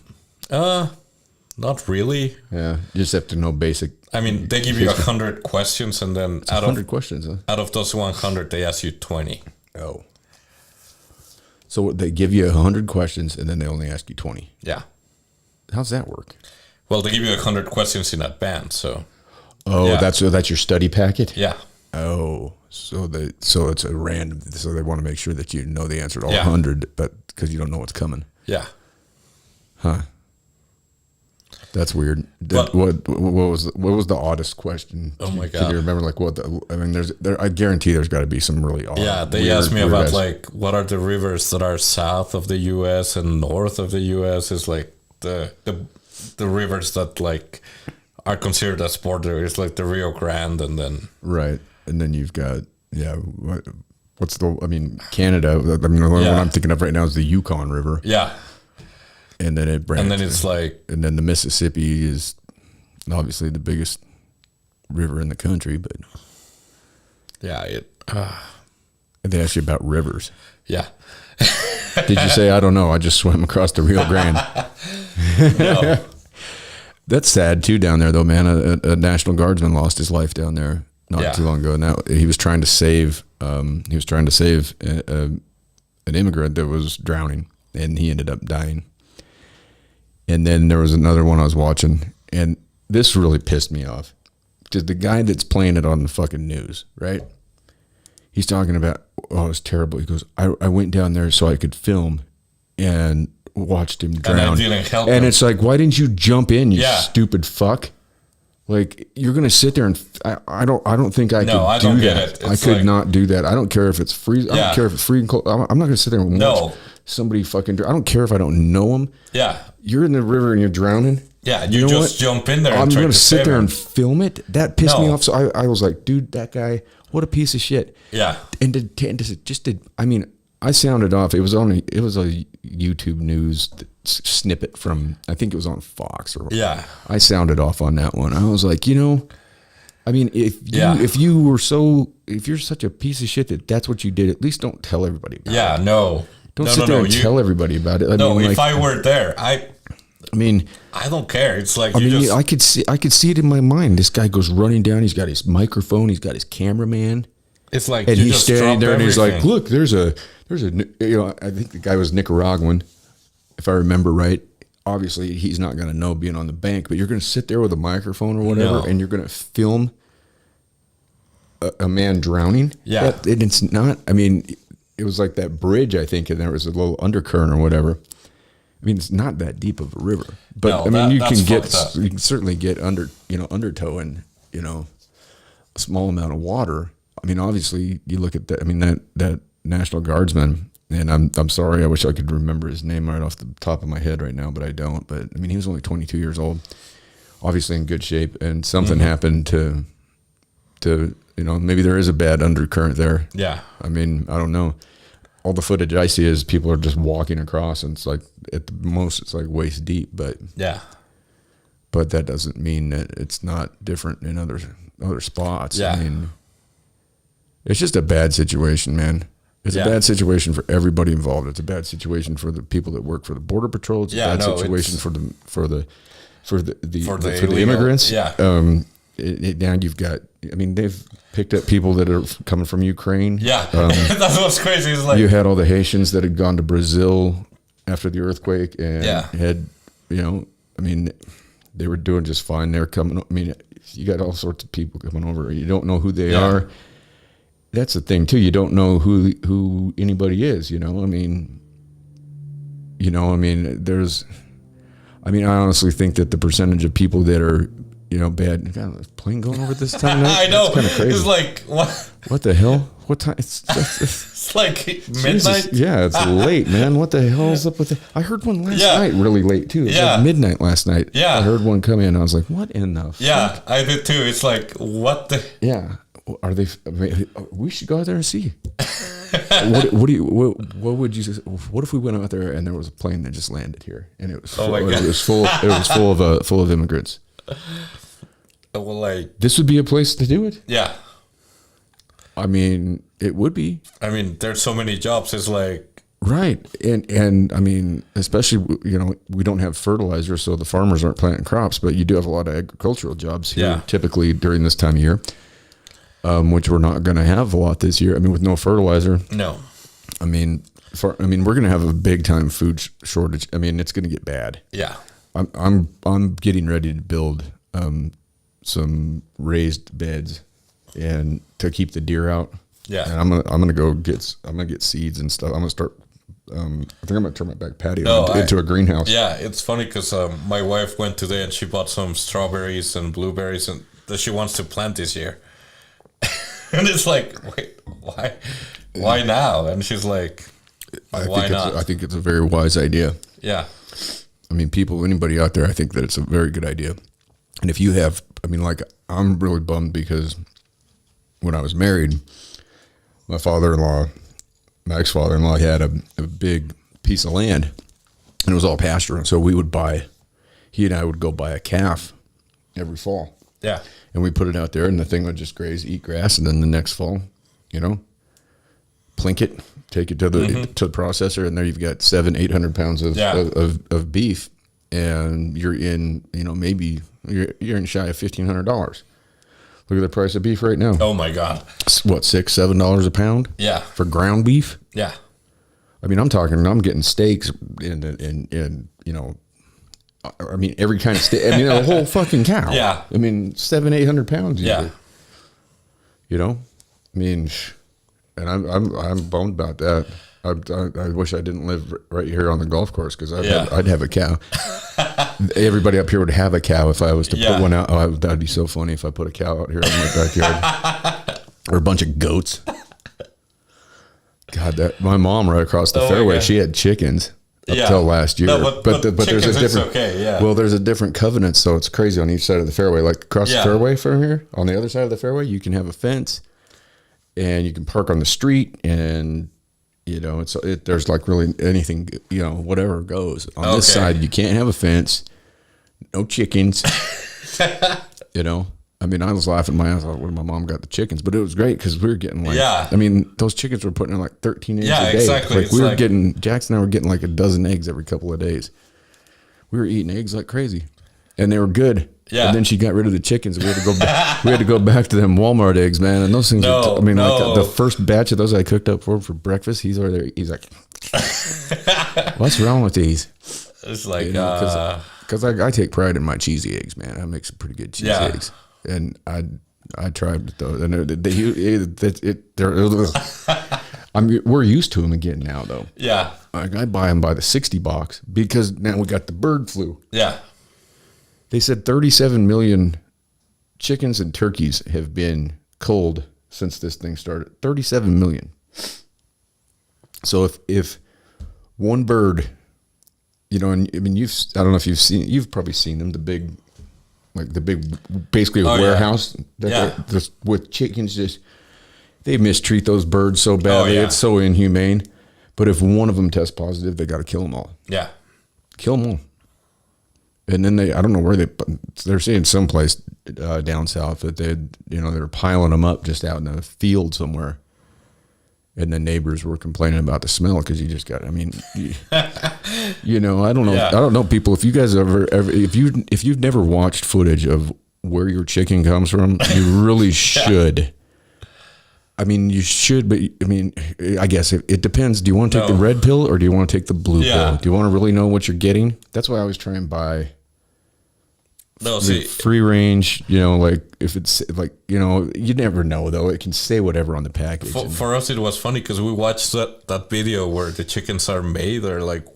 Not really. Yeah. You just have to know basic. I mean, they give you 100 questions, and then 100 questions, huh? out of those 100, they ask you 20. Oh. So they give you 100 questions, and then they only ask you 20. Yeah. How's that work? Well, they give you 100 questions in advance, so... Oh, Yeah. that's your study packet? Yeah. Oh, so it's a random. So they want to make sure that you know the answer to all Yeah. 100, but because you don't know what's coming. Yeah. Huh. That's weird. But- what was the oddest question? Oh my Can God. you remember like what? I mean, I guarantee there's got to be some really odd. Yeah, they weird- asked me weird about ass- like what are the rivers that are south of the U.S. and north of the U.S. is like the rivers that like are considered as border. It's like the Rio Grande, and then right, and then you've got what's the? I mean, Canada. I mean, the one I'm thinking of right now is the Yukon River, yeah, and then it branches, and then it's like and then the Mississippi is obviously the biggest river in the country, but yeah, They asked you about rivers. Yeah. Did you say, I don't know, I just swam across the Rio Grande? No. That's sad too down there though, man. A National Guardsman lost his life down there not too long ago. And that, he was trying to save an immigrant that was drowning, and he ended up dying. And then there was another one I was watching, and this really pissed me off. Because the guy that's playing it on the fucking news, right? He's talking about, oh, it's terrible. He goes, I went down there so I could film and watched him drown. And I didn't help and him. it's like, why didn't you jump in, you Yeah. stupid fuck? Like, you're gonna sit there and I don't think I could I do don't get that. it. I It's could like- not do that. I don't care if it's free. I Yeah. don't care if it's free and cold. I'm not gonna sit there and watch somebody fucking drown. I don't care if I don't know them. Yeah. You're in the river and you're drowning. Yeah. You know just what? jump in there and I'm try gonna to sit save there him. and film it. That pissed me No. off. So I was like, dude, that guy, what a piece of shit. Yeah. And I mean, I sounded off. It was a YouTube news snippet from, I think it was on Fox or Yeah. I sounded off on that one. I was like, I mean, if you're such a piece of shit that's what you did, at least don't tell everybody about it. Yeah. No. Don't no, sit no, there no. and tell everybody about it. I No, mean, if like, I were there, I don't care. It's like I could see it in my mind. This guy goes running down. He's got his microphone. He's got his cameraman. It's like, And you he's just standing drop there and he's like, everything. look, there's a, I think the guy was Nicaraguan, if I remember right. Obviously, he's not going to know being on the bank, but you're going to sit there with a microphone or whatever, No. and you're going to film a man drowning. Yeah. And it's not, I mean, it was like that bridge, I think, and there was a little undercurrent or whatever. I mean, it's not that deep of a river, but No, I mean, that's fucked up. you can certainly get undertow in, a small amount of water. I mean, obviously you look at that. I mean, that National Guardsman, and I'm sorry, I wish I could remember his name right off the top of my head right now, but I don't. But I mean, he was only 22 years old, obviously in good shape, and something happened to maybe there is a bad undercurrent there. Yeah. I mean, I don't know. All the footage I see is people are just walking across, and it's like at the most it's like waist deep, but that doesn't mean that it's not different in other spots. Yeah. I mean, it's just a bad situation, man. It's a bad situation for everybody involved. It's a bad situation for the people that work for the Border Patrol. It's a bad situation for the illegal, immigrants. Yeah. Now you've got. I mean, they've picked up people that are coming from Ukraine. Yeah. That's what's crazy. It's like, You had all the Haitians that had gone to Brazil after the earthquake and had, I mean, they were doing just fine. They're coming. I mean, you got all sorts of people coming over. You don't know who they are. That's the thing too. You don't know who anybody is. I mean, I honestly think that the percentage of people that are, bad. God, there's a plane going over this time of night? I know. It's kind of crazy. It's like, what? What the hell? What time? It's It's like Jesus. midnight. Yeah, it's late, man. What the hell is up with it? I heard one last Yeah. night, really late too. It was Yeah. like midnight last night. Yeah. I heard one come in. I was like, what in the Yeah, fuck? I did too. It's like, what the? Yeah. Are they? I mean, we should go out there and see. What would you? What if we went out there and there was a plane that just landed here and it was full, Oh my God. it was full of immigrants? Well, like, This would be a place to do it. yeah. I mean, it would be. I mean, there's so many jobs. It's like, Right. And I mean, especially, we don't have fertilizer, so the farmers aren't planting crops, but you do have a lot of agricultural jobs here typically during this time of year, which we're not going to have a lot this year. I mean, with no fertilizer, no. I mean, we're going to have a big time food shortage. I mean, it's going to get bad. Yeah. I'm getting ready to build some raised beds and to keep the deer out. Yeah. And I'm gonna get seeds and stuff. I'm gonna start. I think I'm gonna turn my back patio into a greenhouse. Yeah, it's funny because my wife went today and she bought some strawberries and blueberries and that she wants to plant this year. And it's like, wait, why? Why now? And she's like, why not? I think it's a very wise idea. Yeah. I mean, anybody out there, I think that it's a very good idea. And if you have, I mean, like, I'm really bummed because when I was married, my ex-father-in-law, he had a big piece of land, and it was all pasture. And so he and I would go buy a calf every fall. Yeah. And we put it out there, and the thing would just graze, eat grass, and then the next fall, you know, plink it, take it to the processor, and there you've got 700-800 pounds of beef, and you're in, you know, maybe you're in shy of $1,500. Look at the price of beef right now. Oh my God. What, $6-7 a pound? Yeah. For ground beef? Yeah. I mean, I'm getting steaks and you know, I mean, every kind of steak. I mean, a whole fucking cow. Yeah. I mean, 700-800 pounds. Usually. Yeah. You know, I mean, and I'm bummed about that. I wish I didn't live right here on the golf course, because I'd have a cow. Everybody up here would have a cow if I was to put one out. Oh, that'd be so funny if I put a cow out here in my backyard, or a bunch of goats. God, that my mom right across the fairway, she had chickens up till last year. No, but there's a different. Well, there's a different covenant, so it's crazy on each side of the fairway. Like across the fairway from here, on the other side of the fairway, you can have a fence, and you can park on the street, and you know there's like really anything, you know, whatever goes. On this side, you can't have a fence, no chickens. You know. I mean, I was laughing my ass off when my mom got the chickens, but it was great because we were getting like, I mean, those chickens were putting in like 13 eggs a day. Exactly. Like we were getting, Jackson and I were getting like a dozen eggs every couple of days. We were eating eggs like crazy, and they were good. Yeah. And then she got rid of the chickens. And we had to go back. We had to go back to them Walmart eggs, man. And those things. Like the first batch of those I cooked up for him for breakfast. He's over there. He's like, "What's wrong with these?" It's like, you know, because I take pride in my cheesy eggs, man. I make some pretty good cheesy eggs. And I tried those, and we're used to them again now, though. Yeah, like I buy them by the 60 box because now we got the bird flu. Yeah, they said 37 million chickens and turkeys have been culled since this thing started. 37 million. So if one bird, you know, and I mean I don't know if you've probably seen them, basically a warehouse just with chickens. Just they mistreat those birds so badly. It's so inhumane. But if one of them tests positive, they got to kill them all. Yeah, kill them all. And then I don't know where they're saying someplace down south that they were piling them up just out in a field somewhere. And the neighbors were complaining about the smell because you just got. I mean, you know, I don't know. I don't know, people. If you guys ever if you've never watched footage of where your chicken comes from, you really should. I mean, you should, but I mean, I guess it depends. Do you want to take the red pill or do you want to take the blue pill? Do you want to really know what you're getting? That's why I always try and buy. Free range, you know, like if it's like, you know, you never know though. It can say whatever on the package. For us, it was funny because we watched that video where the chickens are made, or like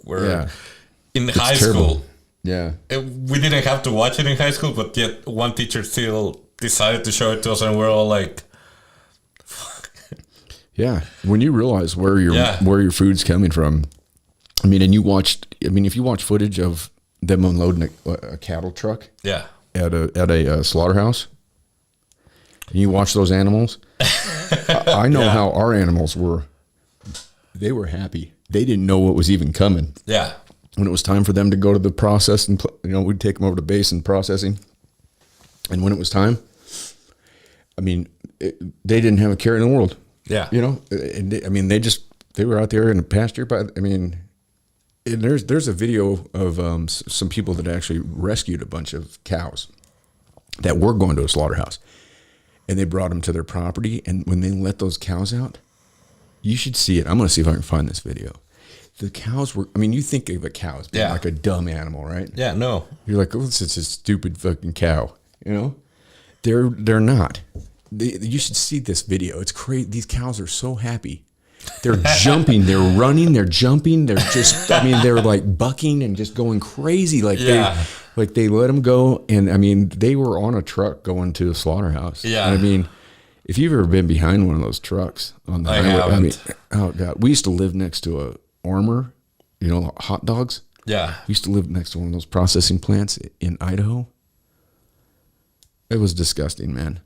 in high school. Yeah. We didn't have to watch it in high school, but yet one teacher still decided to show it to us, and we're all like, fuck. Yeah. When you realize where your food's coming from, I mean, if you watch footage of them unloading a cattle truck at a slaughterhouse, and you watch those animals, I know how our animals were. They were happy. They didn't know what was even coming. Yeah. When it was time for them to go to the process, and we'd take them over to base and processing. And when it was time, I mean, they didn't have a care in the world. Yeah. You know, and they were out there in the pasture, but I mean. And there's a video of some people that actually rescued a bunch of cows that were going to a slaughterhouse, and they brought them to their property. And when they let those cows out, you should see it. I'm going to see if I can find this video. The cows were, I mean, you think of a cow as being like a dumb animal, right? Yeah, no. You're like, oh, it's just a stupid fucking cow, you know? They're not. You should see this video. It's crazy. These cows are so happy. They're jumping, they're running, they're jumping, they're just, I mean, they're like bucking and just going crazy. Like they let them go. And I mean, they were on a truck going to a slaughterhouse. Yeah. And I mean, if you've ever been behind one of those trucks on the highway, I mean, oh God, we used to live next to a Armour, you know, hot dogs. Yeah. We used to live next to one of those processing plants in Idaho. It was disgusting, man.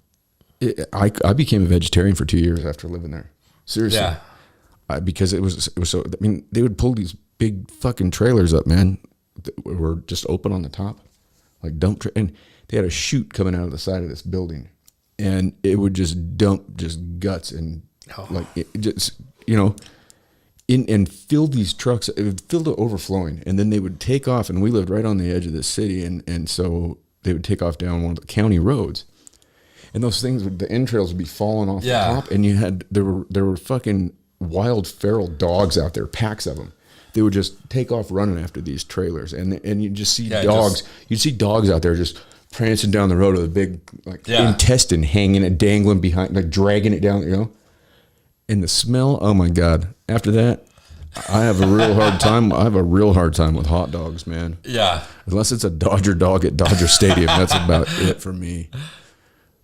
I became a vegetarian for 2 years after living there. Seriously. Yeah. Because it was so, I mean, they would pull these big fucking trailers up, man, that were just open on the top, like dump, and they had a chute coming out of the side of this building, and it would just dump just guts and Oh. like just and fill these trucks, it would fill to overflowing, and then they would take off, and we lived right on the edge of the city, and so they would take off down one of the county roads, and those things, the entrails would be falling off the top, and there were fucking wild feral dogs out there, packs of them. They would just take off running after these trailers, and you just see dogs. You'd see dogs out there just prancing down the road with a big intestine hanging and dangling behind, like dragging it down, And the smell, oh my God. After that, I have a real hard time. I have a real hard time with hot dogs, man. Yeah. Unless it's a Dodger dog at Dodger Stadium, that's about it for me.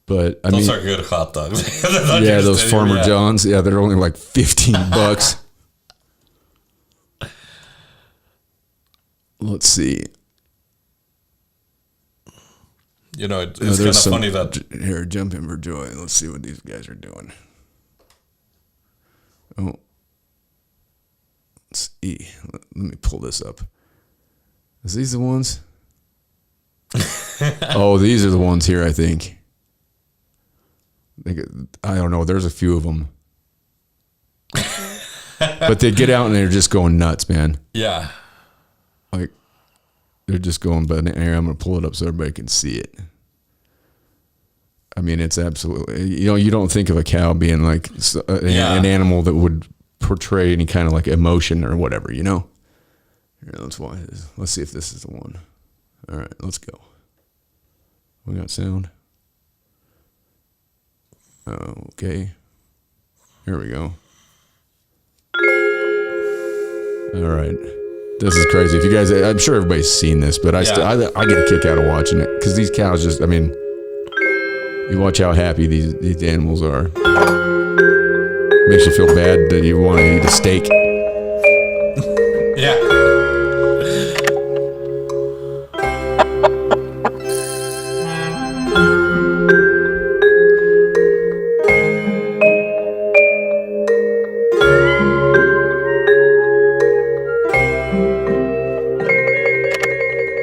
But I those mean, are good hot dogs. Yeah, those Farmer John's. Yeah, they're only like $15. Let's see. It's kind of funny that here, jump in for joy. Let's see what these guys are doing. Oh, let's see. Let me pull this up. Is these the ones? Oh, these are the ones here, I think. I don't know. There's a few of them. But they get out and they're just going nuts, man. Yeah. Like, they're just going, but here, I'm going to pull it up so everybody can see it. I mean, it's absolutely, you don't think of a cow being like an animal that would portray any kind of like emotion or whatever, Here, let's see if this is the one. All right, let's go. We got sound. Okay. Here we go. All right. This is crazy. If you guys, I'm sure everybody's seen this, but I get a kick out of watching it because these cows just, I mean, you watch how happy these animals are. Makes you feel bad that you want to eat a steak. Yeah.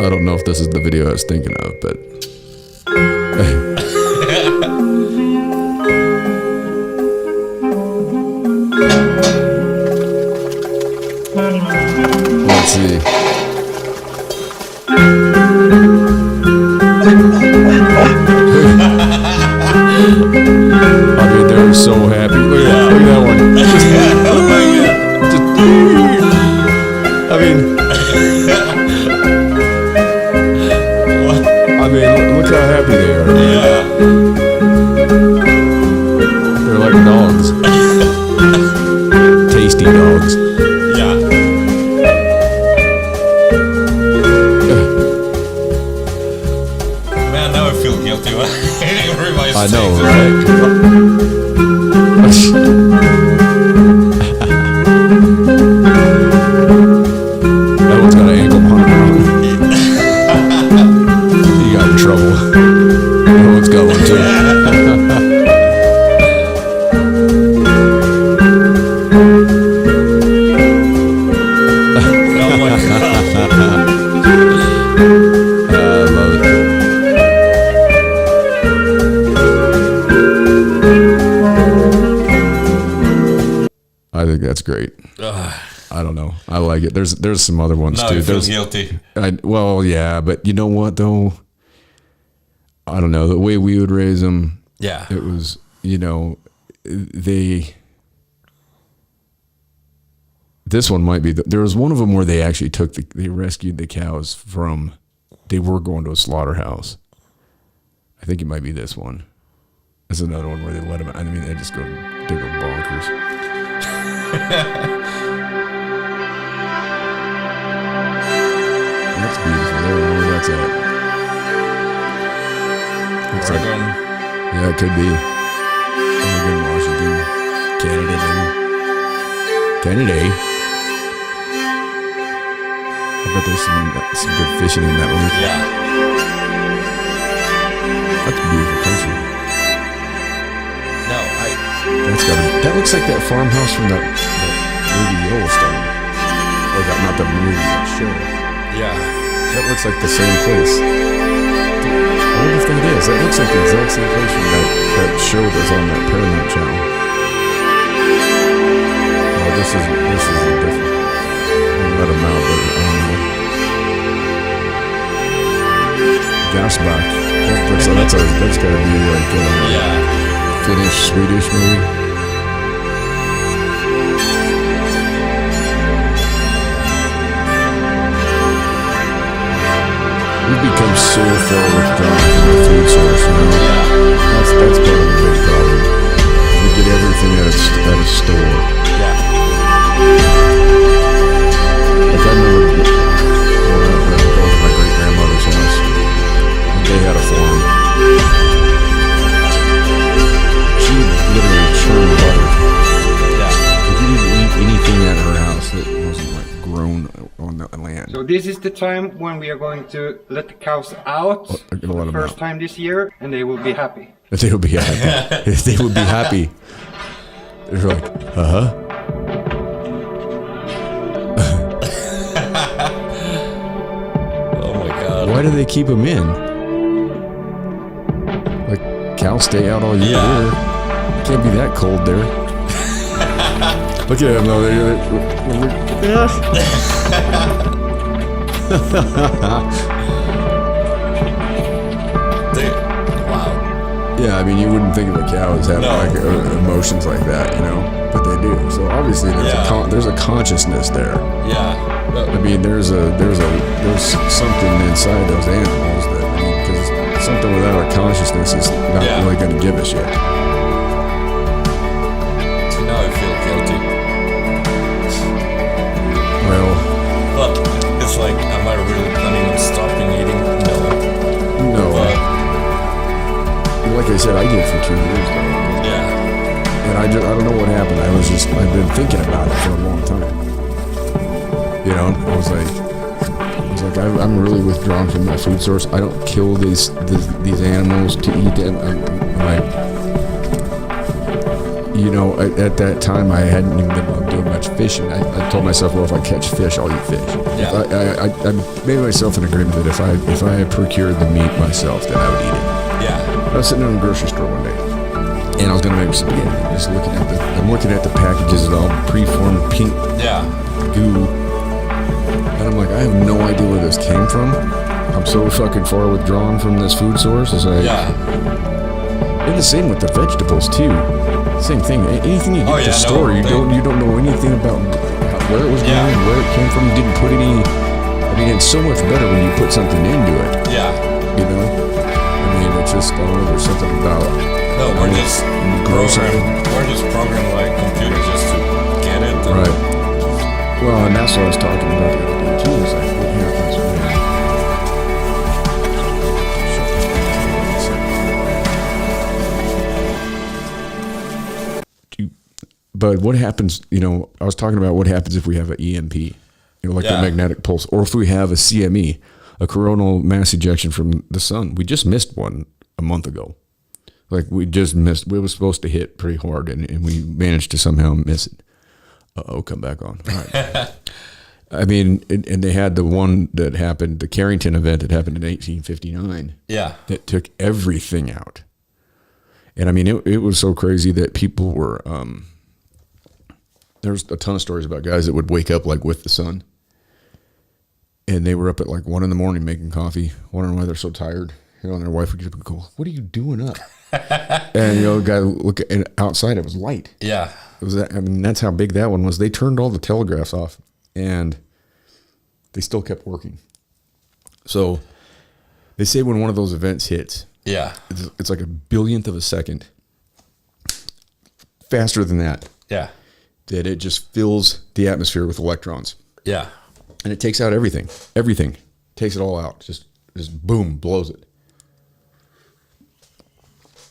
I don't know if this is the video I was thinking of, but let's see. I mean, they're so happy. Look at that one. Look how happy they are. Yeah. They're like dogs. Tasty dogs. Yeah. Man, now I feel guilty. I know, right? That one's got an ankle monitor on. He got in trouble. That one's got one too. Oh my God. I love it. I think that's great. I don't know. I like it. There's some other ones too. I feel guilty. Well, yeah, but you know what though? I don't know. The way we would raise them, Yeah. it was, this one might be, there was one of them where they actually they rescued the cows from, they were going to a slaughterhouse. I think it might be this one. There's another one where they let them, I mean, they go bonkers. That's beautiful. There, where that's at. Looks like, yeah, it could be. Oregon, Washington, Canada, maybe. Canada. I bet there's some good fishing in that one. Yeah. That's a beautiful country. No, That looks like that farmhouse from that movie Yellowstone. Or not the movie, that show. Yeah. That looks like the same place. I wonder if that is. That looks like the exact same place from that show that's on that Paramount channel. this is different. Let them out, but I don't know. Gasback. That's gotta be like Finnish, Swedish, maybe. We've become so far withdrawn from the food source, you know. That's part of the big problem. We get everything at a store. Yeah. Like I remember going to my great grandmother's house. They had a farm. She literally churned butter. Yeah. If you didn't eat anything at her house that wasn't like grown on the land. So this is the time when we are going to let the cows out I'm gonna let the them first out. time this year, and they will be happy. They would be happy. They would be happy. They're like, Oh my god. why do they keep them in? Like, cows stay out all year. Yeah. It can't be that cold there. Look at them, though. Wow. Yeah, I mean, you wouldn't think of a cow as having No. like emotions like that, you know, but they do. So obviously, there's a consciousness there. Yeah. I mean, there's something inside those animals that, because something without a consciousness is not really going to give a shit. Now I feel guilty. Well, But it's like, am I really planning on stopping eating? No. no. But Like I said, I did for 2 years now. yeah. And I don't know what happened. I've been thinking about it for a long time. You know, I was like, I'm really withdrawn from my food source. I don't kill these animals to eat them. I'm like, you know, at that time I hadn't even been doing much fishing. I told myself, well, if I catch fish, I'll eat fish. Yeah. I made myself an agreement that if I procured the meat myself, then I would eat it. Yeah. I was sitting in a grocery store one day, and I was gonna make spaghetti. I'm looking at the packages of all preformed pink Yeah. goo, and I'm like, I have no idea where this came from. I'm so fucking far withdrawn from this food source. Yeah. And the same with the vegetables too. Same thing. Anything you get at the store, no, you don't know anything about where it was going, where it came from. You didn't put any. I mean, it's so much better when you put something into it. Yeah. You know. I mean, it's just, I don't know, there's something about No, we're just gross. programmed like computers just to get it. And Right. Well, and that's what I was talking about the other day too. It's like, what happens But what happens, you know, I was talking about what happens if we have an EMP, you know, like the magnetic pulse, or if we have a CME, a coronal mass ejection from the sun. We just missed one a month ago. Like we just missed, we were supposed to hit pretty hard and we managed to somehow miss it. Come back on. All right. I mean, and they had the one that happened, the Carrington event that happened in 1859. Yeah. That took everything out. And I mean, it was so crazy that people were, there's a ton of stories about guys that would wake up like with the sun. And they were up at like 1 a.m. making coffee, wondering why they're so tired. You know, and their wife would get up and go, "What are you doing up?" And you know, the guy look, and outside it was light. Yeah. It was that, I mean, that's how big that one was. They turned all the telegraphs off, and they still kept working. So they say when one of those events hits, Yeah. it's like a billionth of a second, faster than that, Yeah. that it just fills the atmosphere with electrons. Yeah. And it takes out everything. Everything. Takes it all out. Just boom, blows it.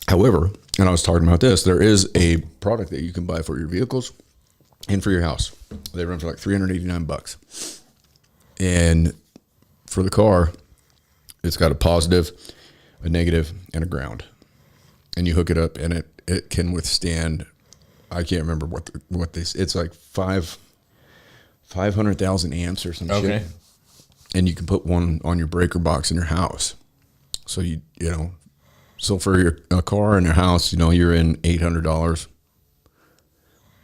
However, and I was talking about this, there is a product that you can buy for your vehicles and for your house. They run for like $389. And for the car, it's got a positive, a negative, and a ground. And you hook it up and it can withstand, I can't remember what this, it's like 500,000 amps or some shit. And you can put one on your breaker box in your house. So you know, so for your a car and your house, you know, you're in $800.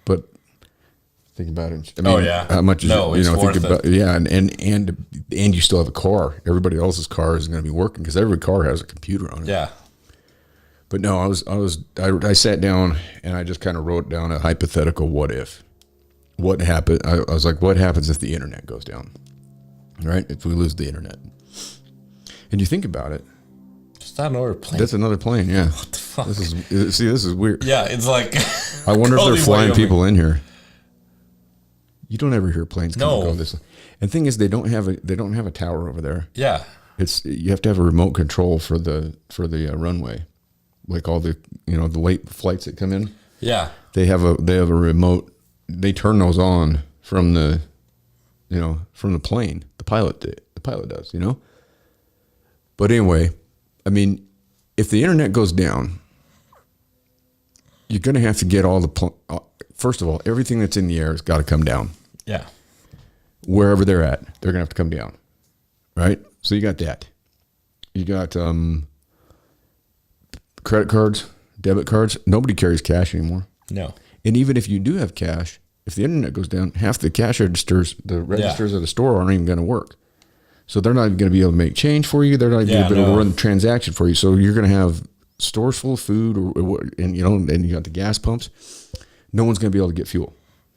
But Think about it. I mean, Oh, yeah. how much is No, it, it's think worth about it. yeah, and you still have a car. Everybody else's car isn't going to be working because every car has a computer on it. Yeah. But no, I sat down and I just kind of wrote down a hypothetical what if. What happened? I was like, what happens if the internet goes down? Right? If we lose the internet. And you think about it. Is that another plane? That's another plane, yeah. What the fuck? This is weird. Yeah, it's like. I wonder if they're Cody, flying Wyoming. people in here. You don't ever hear planes coming No. go this way. And the thing is, they don't have a tower over there. Yeah. You have to have a remote control for the runway, like all the the late flights that come in. Yeah. They have a remote. They turn those on from the plane. The pilot does. But anyway, I mean, if the internet goes down, you're going to have to get all the first of all, everything that's in the air has got to come down. Yeah. Wherever they're at, they're going to have to come down. Right? So you got that. You got credit cards, debit cards. Nobody carries cash anymore. No. And even if you do have cash, if the internet goes down, half the cash registers, the registers at the store aren't even going to work. So they're not even going to be able to make change for you. They're not even going to be able to run the transaction for you. So you're going to have stores full of food, and you got the gas pumps. No one's going to be able to get fuel.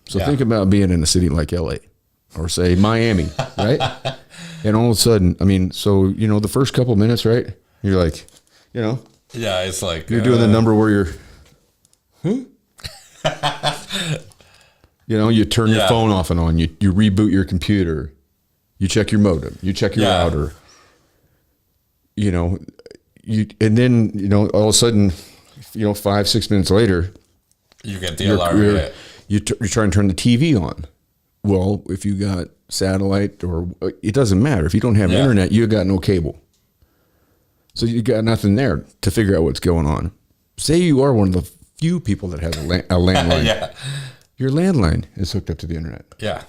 So think about being in a city like LA or say Miami, right? And all of a sudden, I mean, so the first couple minutes, right? You're like, Yeah, it's like you're doing the number where you're, you turn your phone off and on. You reboot your computer. You check your modem. You check your router. And then all of a sudden, 5-6 minutes later, you get the alarm. You're trying to turn the TV on. Well, if you got satellite or it doesn't matter. If you don't have internet, you got no cable. So you got nothing there to figure out what's going on. Say you are one of the few people that has a landline. Yeah. Your landline is hooked up to the internet. Yeah.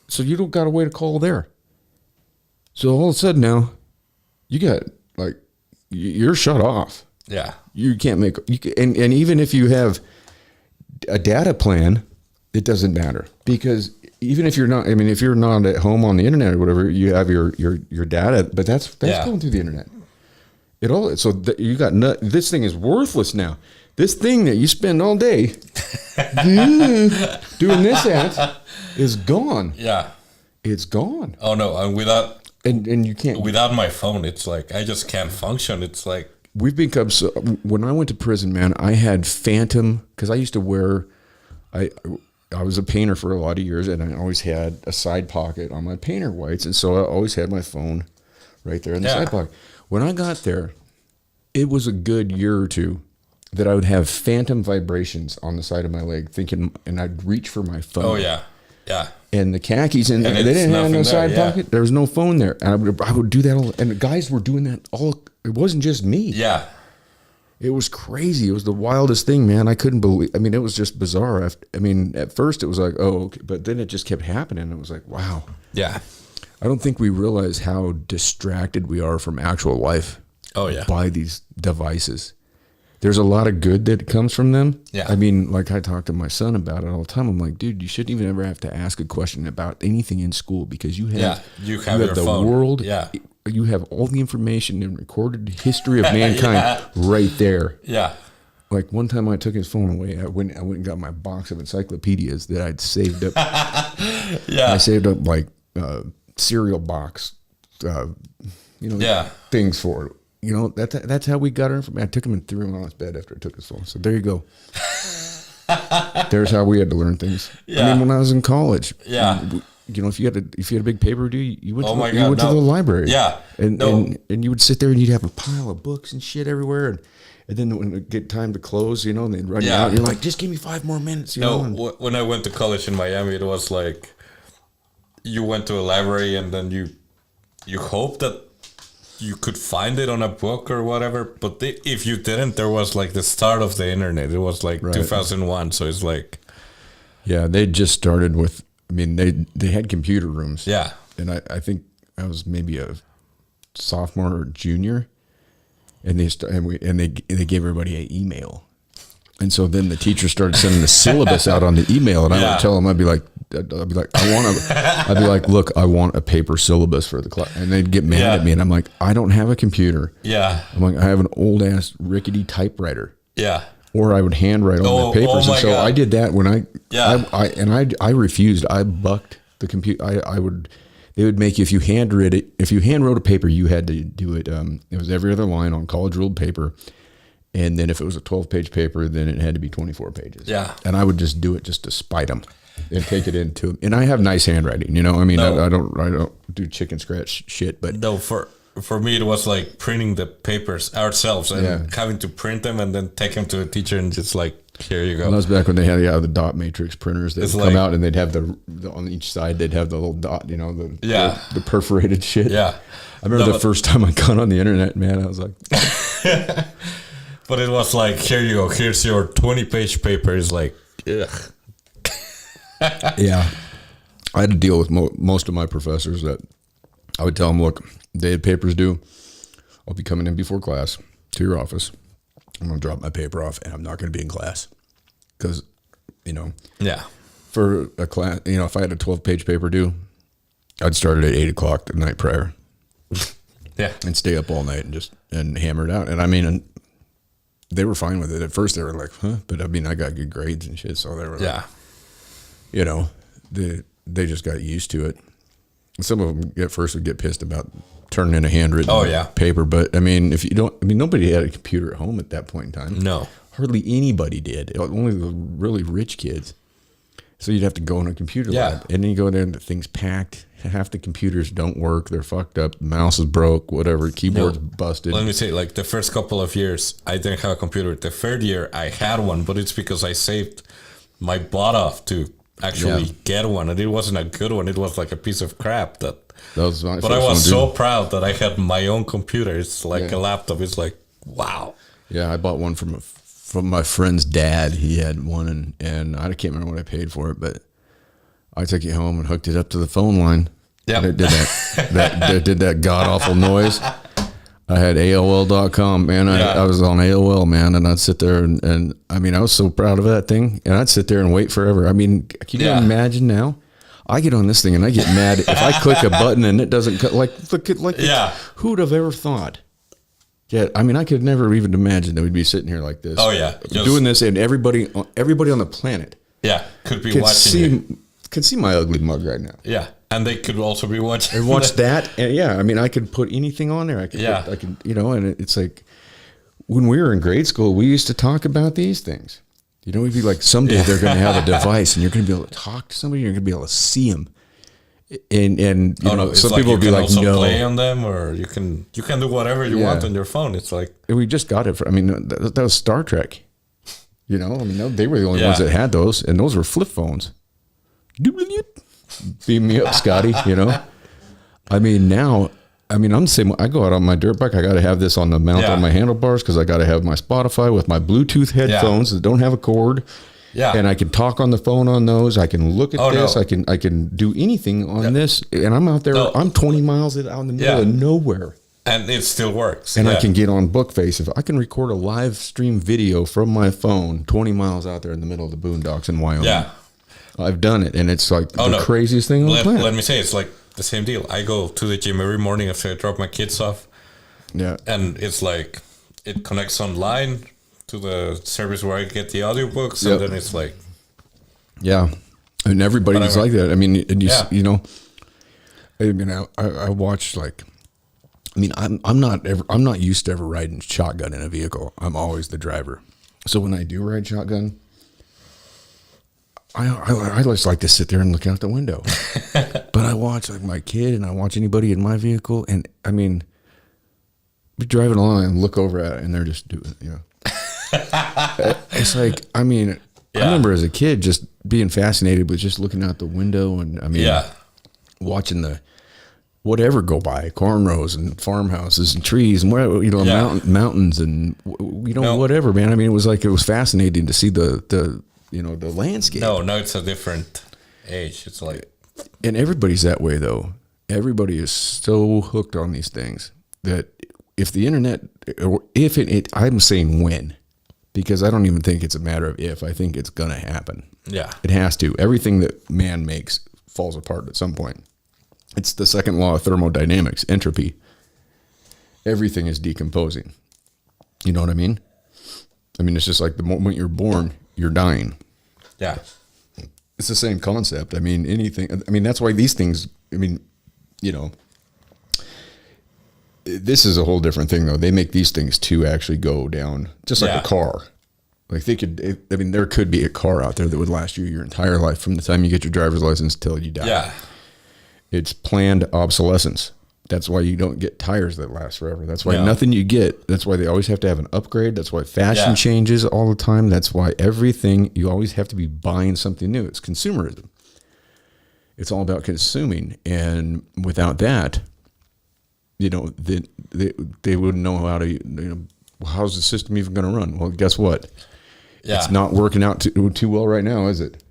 So you don't got a way to call there. So all of a sudden now, you got you're shut off. Yeah. You can't make and even if you have a data plan, it doesn't matter because even if you're not, I mean, if you're not at home on the internet or whatever, you have your data, but that's going through the internet. You got this thing is worthless now. This thing that you spend all day doing this at is gone. Yeah. It's gone. Oh no, and without and you can't without my phone, it's like I just can't function. It's like we've become so. When I went to prison, man, I had phantom because I used to wear. I was a painter for a lot of years, and I always had a side pocket on my painter whites, and so I always had my phone right there in the side pocket. When I got there, it was a good year or two that I would have phantom vibrations on the side of my leg, and I'd reach for my phone. oh yeah, yeah, And the khakis in there, And they it's didn't have no nothing side there, yeah. pocket. There was no phone there. And I would do that all. And the guys were doing that all. It wasn't just me. yeah, It was crazy. It was the wildest thing, man. I couldn't believe. I mean, it was just bizarre. I mean, at first it was like, oh, okay. But then it just kept happening. It was like, wow. yeah. I don't think we realize how distracted we are from actual life. Oh yeah, By these devices. There's a lot of good that comes from them. Yeah. I mean, like I talk to my son about it all the time. I'm like, dude, you shouldn't even ever have to ask a question about anything in school because you have you have your the phone. world. Yeah. You have all the information and recorded history of mankind right there. yeah, Like one time I took his phone away. I went and got my box of encyclopedias that I'd saved up. yeah, I saved up like cereal box, things for it. That's how we got our information. I took him and threw him on his bed after I took his phone. So there you go. There's how we had to learn things. Yeah. I mean, when I was in college, Yeah. if you had a big paper due, you went Oh my to God, the library. Yeah. And, No. and you would sit there and you'd have a pile of books and shit everywhere. And then when it get time to close, and they'd run you Yeah. out. And you're like, just give me 5 more minutes. When I went to college in Miami, it was like you went to a library and then you hope that you could find it on a book or whatever. But if you didn't, there was like the start of the internet. It was like 2001. So it's like, yeah, they just started with. I mean, they had computer rooms. yeah, And I think I was maybe a sophomore or junior, and they gave everybody an email, and so then the teacher started sending the syllabus out on the email, and I would tell them, I'd be like, I'd be like, I'd be like, look, I want a paper syllabus for the class. And they'd get mad at me. And I'm like, I don't have a computer. Yeah. I'm like, I have an old ass rickety typewriter. Yeah. Or I would handwrite on my papers. And so God. I did that when I refused. I bucked the computer. They would make you, if you handwrote a paper, you had to do it. It was every other line on college ruled paper. And then if it was a 12-page paper, then it had to be 24 pages. Yeah. And I would just do it just to spite them and take it into. And I have nice handwriting, you know. I mean, I don't do chicken scratch shit, but no, for me it was like printing the papers ourselves and having to print them and then take them to a teacher and just like, here you go. That was back when they had the dot matrix printers that would come out and they'd have the on each side they'd have the little dot, you know, the perforated shit. Yeah. I remember the first time I got on the internet, man, I was like. But it was like, here you go, here's your 20-page paper. It's like, ugh. Yeah. I had to deal with most of my professors that I would tell them, look, they had papers due. I'll be coming in before class to your office. I'm going to drop my paper off and I'm not going to be in class. Because, you know, for a class, you know, if I had a 12-page paper due, I'd start it at 8 o'clock the night prior. And stay up all night and hammer it out. And I mean, they were fine with it. At first they were like, huh? But I mean, I got good grades and shit. So they were like, you know, they just got used to it. Some of them at first would get pissed about turning in a handwritten paper. But I mean, nobody had a computer at home at that point in time. No. Hardly anybody did. Only the really rich kids. So you'd have to go in a computer lab. And then you go there and the thing's packed. Half the computers don't work. They're fucked up. The mouse is broke, whatever. Keyboard's busted. Let me say, like, the first couple of years, I didn't have a computer. The third year, I had one, but it's because I saved my butt off to actually get one. And it wasn't a good one. It was like a piece of crap. But I was so proud that I had my own computer. It's like a laptop. It's like, wow. Yeah, I bought one from my friend's dad. He had one, and I can't remember what I paid for it, but I took it home and hooked it up to the phone line. Yeah, it did that god awful noise. I had AOL.com, man. I was on AOL, man, and I'd sit there and I mean, I was so proud of that thing, and I'd sit there and wait forever. I mean, can you imagine now? I get on this thing and I get mad if I click a button and it doesn't cut. Who would have ever thought? Yeah, I mean, I could never even imagine that we'd be sitting here like this. Oh yeah, doing this, and everybody on the planet, could be watching. Could see my ugly mug right now. Yeah, and they could also be watching. And watch that, and I mean, I could put anything on there. I could, you know, and it's like when we were in grade school, we used to talk about these things. You know, we'd be like, someday they're going to have a device, and you're going to be able to talk to somebody. You're going to be able to see them. And you know, some people will be like, no, play on them, or you can do whatever you want on your phone. It's like, and we just got it. I mean, that was Star Trek. You know, I mean, they were the only ones that had those, and those were flip phones. Beam me up, Scotty. You know, I mean, now, I mean, I'm the same. I go out on my dirt bike. I got to have this on the mount on my handlebars because I got to have my Spotify with my Bluetooth headphones that don't have a cord. Yeah, and I can talk on the phone on those. I can look at this. I can do anything on this. And I'm out there. I'm 20 miles out in the middle of nowhere, and it still works. And I can get on Bookface. If I can record a live stream video from my phone, 20 miles out there in the middle of the boondocks in Wyoming. Yeah. I've done it, and it's like the craziest thing on the planet. Let me say, it's like the same deal. I go to the gym every morning after I drop my kids off. Yeah. And it's like, it connects online to the service where I get the audiobooks, and then it's like... Yeah. And everybody's like that. I mean, and you know, I mean, I watch, like... I mean, I'm not used to ever riding shotgun in a vehicle. I'm always the driver. So when I do ride shotgun... I just like to sit there and look out the window, but I watch like my kid and I watch anybody in my vehicle, and I mean, be driving along and look over at it, and they're just doing, you know, it's like, I mean, I remember as a kid just being fascinated with just looking out the window, and I mean, watching the whatever go by, cornrows and farmhouses and trees and where, you know, mountains and you know, whatever, man. I mean, it was fascinating to see the you know, the landscape. No, it's a different age. It's like... And everybody's that way, though. Everybody is so hooked on these things that if the internet, or if it I'm saying when, because I don't even think it's a matter of if. I think it's going to happen. Yeah. It has to. Everything that man makes falls apart at some point. It's the second law of thermodynamics, entropy. Everything is decomposing. You know what I mean? I mean, it's just like the moment you're born, you're dying. Yeah. It's the same concept. I mean, that's why these things, this is a whole different thing, though. They make these things to actually go down, just like a car. Like there could be a car out there that would last you your entire life from the time you get your driver's license till you die. Yeah. It's planned obsolescence. That's why you don't get tires that last forever. That's why nothing you get, that's why they always have to have an upgrade. That's why fashion changes all the time. That's why everything, you always have to be buying something new. It's consumerism. It's all about consuming. And without that, they wouldn't know how to, how's the system even going to run? Well, guess what? Yeah. It's not working out too well right now, is it?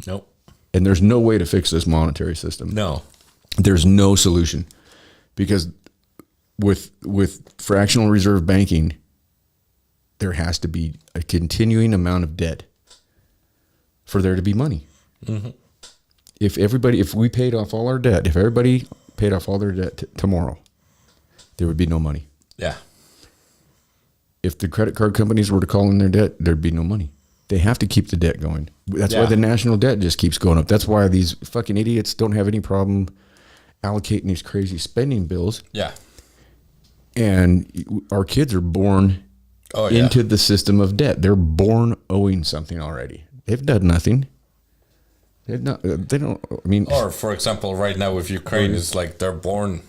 Nope. And there's no way to fix this monetary system. No. There's no solution. Because with fractional reserve banking, there has to be a continuing amount of debt for there to be money. Mm-hmm. If we paid off all our debt, if everybody paid off all their debt tomorrow, there would be no money. Yeah. If the credit card companies were to call in their debt, there'd be no money. They have to keep the debt going. That's why the national debt just keeps going up. That's why these fucking idiots don't have any problem allocating these crazy spending bills. Yeah. And our kids are born into the system of debt. They're born owing something already. They've done nothing. They don't, I mean. Or, for example, right now with Ukraine, it's like they're born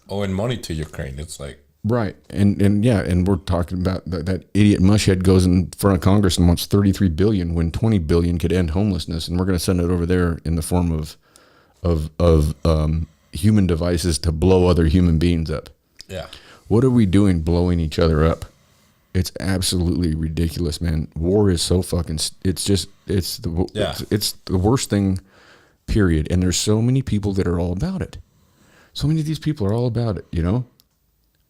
owing money to Ukraine. It's like. Right. And we're talking about that idiot mushhead goes in front of Congress and wants $33 billion when $20 billion could end homelessness. And we're going to send it over there in the form of human devices to blow other human beings up. Yeah. What are we doing blowing each other up? It's absolutely ridiculous, man. War is so fucking, it's the worst thing, period. And there's so many people that are all about it. So many of these people are all about it,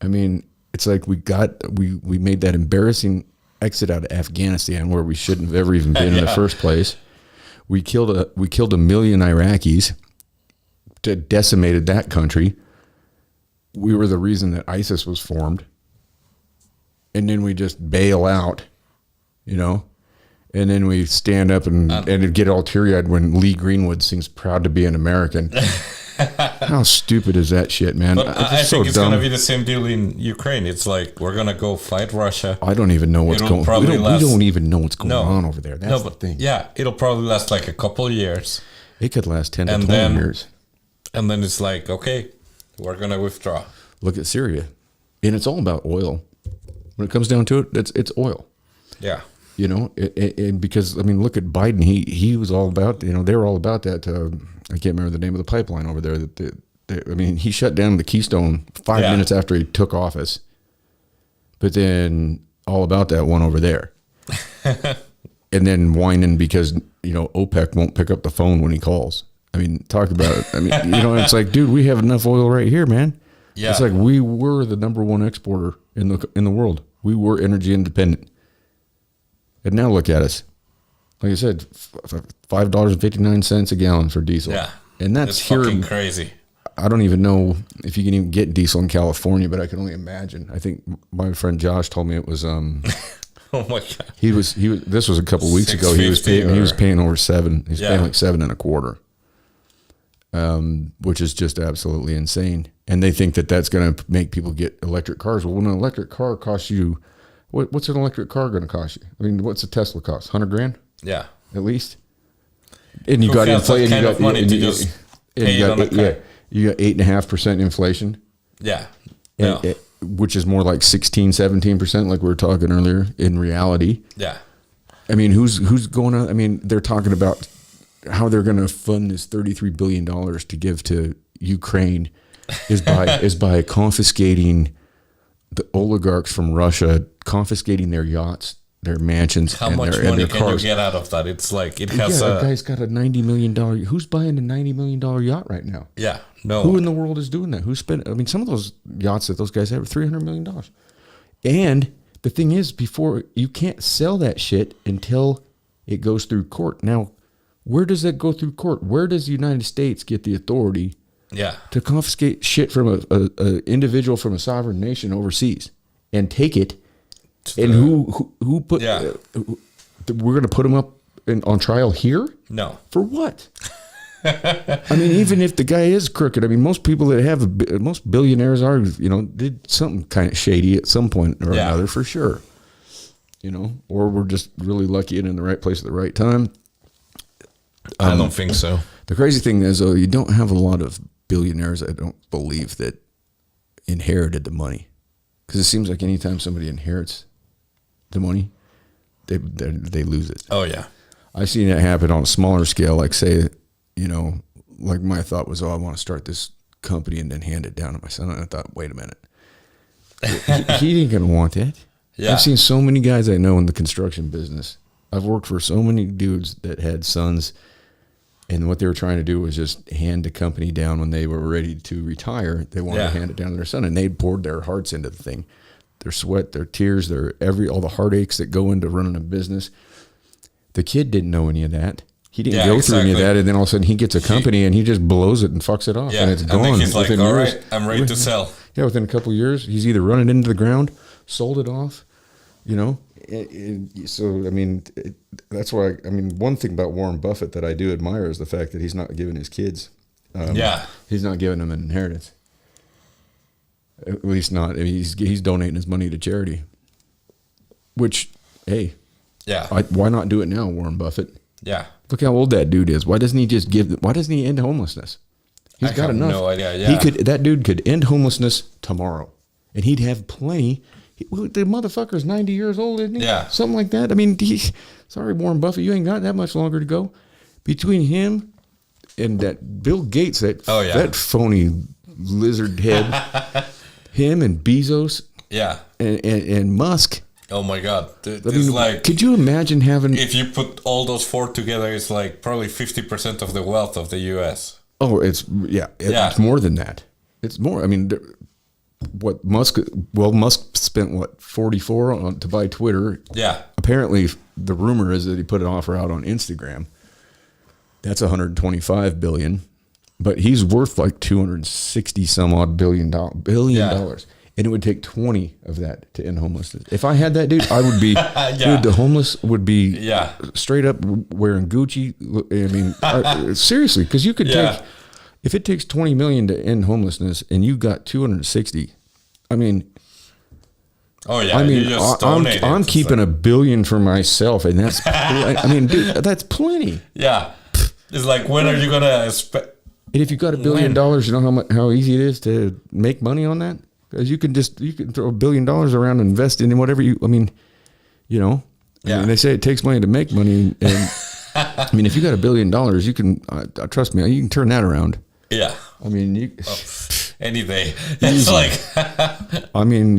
I mean, it's like we made that embarrassing exit out of Afghanistan where we shouldn't have ever even been in the first place. We killed a million Iraqis, decimated that country. We were the reason that ISIS was formed. And then we just bail out, and then we stand up and get all teary-eyed when Lee Greenwood sings "Proud to be an American." How stupid is that shit, man? But I think it's going to be the same deal in Ukraine. It's like, we're going to go fight Russia. I don't even know what's going on. We don't even know what's going on over there. That's the thing. Yeah, it'll probably last like a couple of years. It could last 10 to 20 years. And then it's like, okay, we're going to withdraw. Look at Syria. And it's all about oil. When it comes down to it, it's oil. Yeah. And because, I mean, look at Biden. He was all about, they were all about that. I can't remember the name of the pipeline over there. He shut down the Keystone 5 minutes after he took office. But then all about that one over there. And then whining because, OPEC won't pick up the phone when he calls. I mean, talk about it. I mean, it's like, dude, we have enough oil right here, man. Yeah. It's like we were the number one exporter in the world. We were energy independent. And now look at us. Like I said, $5.59 a gallon for diesel. Yeah. And that's here. Fucking crazy. I don't even know if you can even get diesel in California, but I can only imagine. I think my friend Josh told me it was oh my God. He was this was a couple of weeks ago. He was paying over $7. He's paying like $7.25. Which is just absolutely insane. And they think that that's going to make people get electric cars. Well, when an electric car costs you, what's an electric car going to cost you? I mean, what's a Tesla cost? $100,000? Yeah, at least. And you got inflation. You got money to just pay it on a car. You got 8.5% inflation. Yeah, which is more like 16-17%, like we were talking earlier. In reality, yeah. I mean, who's going to? I mean, they're talking about how they're going to fund this $33 billion to give to Ukraine is by confiscating the oligarchs from Russia, confiscating their yachts, their mansions, how much money can you get out of that? It's like it has a guy's got a $90 million. Who's buying a $90 million yacht right now? Yeah, no. Who in the world is doing that? Who spent? I mean, some of those yachts that those guys have are $300 million, and the thing is, before you can't sell that shit until it goes through court. Now, where does that go through court? Where does the United States get the authority to confiscate shit from a individual from a sovereign nation overseas and take it? And who put? We're going to put them up on trial here? No. For what? I mean, even if the guy is crooked, I mean, most people that have, most billionaires are, did something kind of shady at some point or another, for sure. Or we're just really lucky and in the right place at the right time. I don't think so. The crazy thing is, though, you don't have a lot of billionaires, I don't believe, that inherited the money. Because it seems like anytime somebody inherits the money, they lose it. Oh, yeah. I've seen it happen on a smaller scale, like say, like my thought was, I want to start this company and then hand it down to my son. And I thought, wait a minute. he ain't going to want that. Yeah. I've seen so many guys I know in the construction business. I've worked for so many dudes that had sons, and what they were trying to do was just hand the company down when they were ready to retire. They wanted to hand it down to their son, and they poured their hearts into the thing. Their sweat, their tears, all the heartaches that go into running a business. The kid didn't know any of that. He didn't go through any of that, and then all of a sudden he gets a company and he just blows it and fucks it off, and it's gone. And he's like, all right, I'm ready to within, sell. Yeah, within a couple of years, he's either run it into the ground, sold it off, So, I mean, that's why, one thing about Warren Buffett that I do admire is the fact that he's not giving his kids, he's not giving them an inheritance. At least not. I mean, he's donating his money to charity, which, hey, why not do it now, Warren Buffett? Yeah. Look how old that dude is. Why doesn't he just why doesn't he end homelessness? He's got enough. No idea. Yeah. That dude could end homelessness tomorrow, and he'd have plenty. The motherfucker's 90 years old, isn't he? Yeah. Something like that. I mean, sorry, Warren Buffett, you ain't got that much longer to go. Between him and that Bill Gates, that phony lizard head, him and Bezos, and Musk. Oh my God! Could you imagine having? If you put all those four together, it's like probably 50% of the wealth of the U.S. Oh, it's more than that. It's more. I mean, what Musk? Well, Musk spent what 44 to buy Twitter. Yeah. Apparently, the rumor is that he put an offer out on Instagram. That's 125 billion, but he's worth like 260 some odd billion dollars. And it would take 20 of that to end homelessness. If I had that, dude, I would be, dude, the homeless would be straight up wearing Gucci. I mean, seriously, because you could take, if it takes 20 million to end homelessness and you got 260, I mean, I'm keeping $1 billion for myself, and that's, I mean, dude, that's plenty. Yeah. It's like, when are you going to And if you got $1 billion, you know how easy it is to make money on that? Because you can throw $1 billion around and invest in whatever I mean, they say it takes money to make money. And I mean, if you got $1 billion, you can, trust me, you can turn that around. Yeah. I mean, any day. It's like, I mean,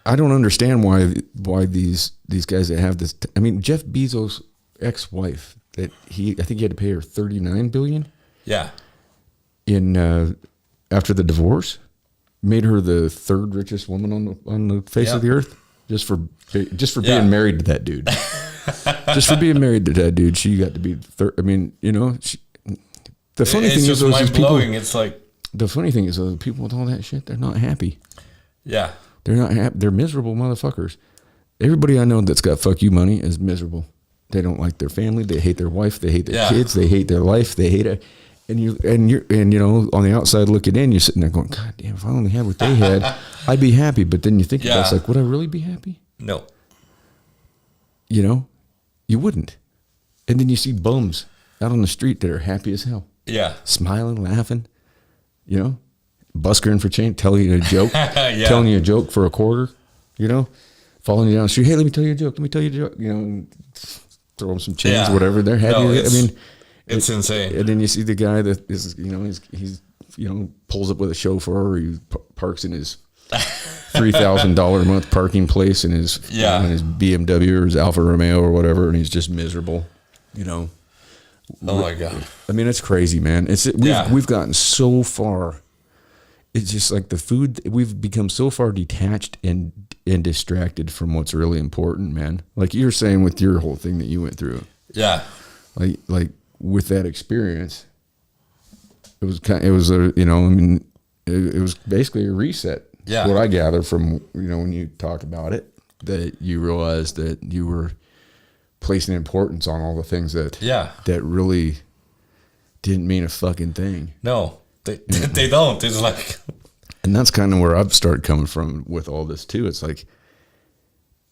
I don't understand why these guys that have this, I mean, Jeff Bezos' ex-wife I think he had to pay her $39 billion. Yeah. After the divorce. Made her the third richest woman on the face of the earth, just for being married to that dude. Just for being married to that dude, she got to be third. I mean, the funny thing is, those people. It's like the funny thing is, those people with all that shit, they're not happy. Yeah, they're not happy. They're miserable motherfuckers. Everybody I know that's got fuck you money is miserable. They don't like their family. They hate their wife. They hate their kids. They hate their life. They hate it. And you're on the outside looking in, you're sitting there going, God damn, if I only had what they had, I'd be happy. But then you think about it, it's like, would I really be happy? No. You wouldn't. And then you see bums out on the street that are happy as hell. Yeah. Smiling, laughing, buskering for change, telling you a joke, telling you a joke for a quarter, following you down the street. Hey, let me tell you a joke. And throw them some change, whatever. They're happy. I mean, it's insane. And then you see the guy that is, he's pulls up with a chauffeur, or he parks in his $3,000 a month parking place in his his BMW or his Alfa Romeo or whatever, and he's just miserable. Oh my God! I mean, it's crazy, man. We've gotten so far it's just like the food. We've become so far detached and distracted from what's really important, man. Like you're saying with your whole thing that you went through. Yeah. Like with that experience, it was kind. It was a I mean, it was basically a reset. Yeah. What I gather from when you talk about it, that you realized that you were placing importance on all the things that that really didn't mean a fucking thing. No, they don't. It's like, and that's kind of where I've started coming from with all this too. It's like,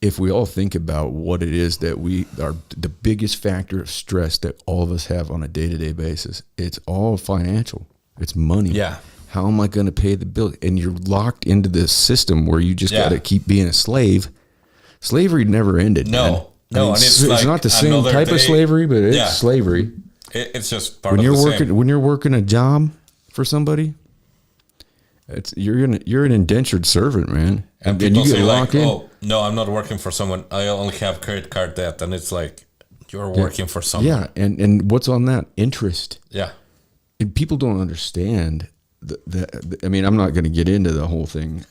if we all think about what it is that we are, the biggest factor of stress that all of us have on a day-to-day basis, it's all financial. It's money. Yeah. How am I going to pay the bill? And you're locked into this system where you just got to keep being a slave. Slavery never ended. No, man. no, I mean, and it's like not the same type of slavery, but it's slavery. It's just part When of you're the working, same. when you're working a job for somebody, you're an indentured servant, man. And you people get say locked like, in. "Oh, no, I'm not working for someone. I only have credit card debt," and it's like, you're working for someone. Yeah, and what's on that? Interest. Yeah. And people don't understand I mean, I'm not going to get into the whole thing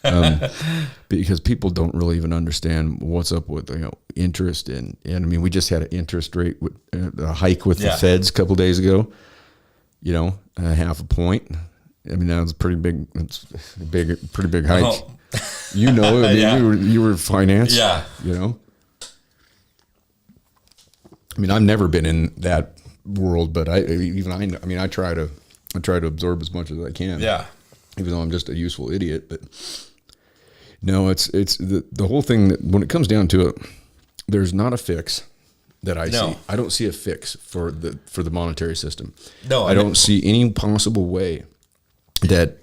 because people don't really even understand what's up with interest and I mean, we just had an interest rate with a hike with the feds a couple of days ago. Half a point. I mean, that was a pretty big hike. Oh. I mean, you were finance. Yeah. I mean, I've never been in that world, but I try to absorb as much as I can. Yeah. Even though I'm just a useful idiot, but no, it's the whole thing that when it comes down to it, there's not a fix that I see. I don't see a fix for the monetary system. No, I don't see any possible way that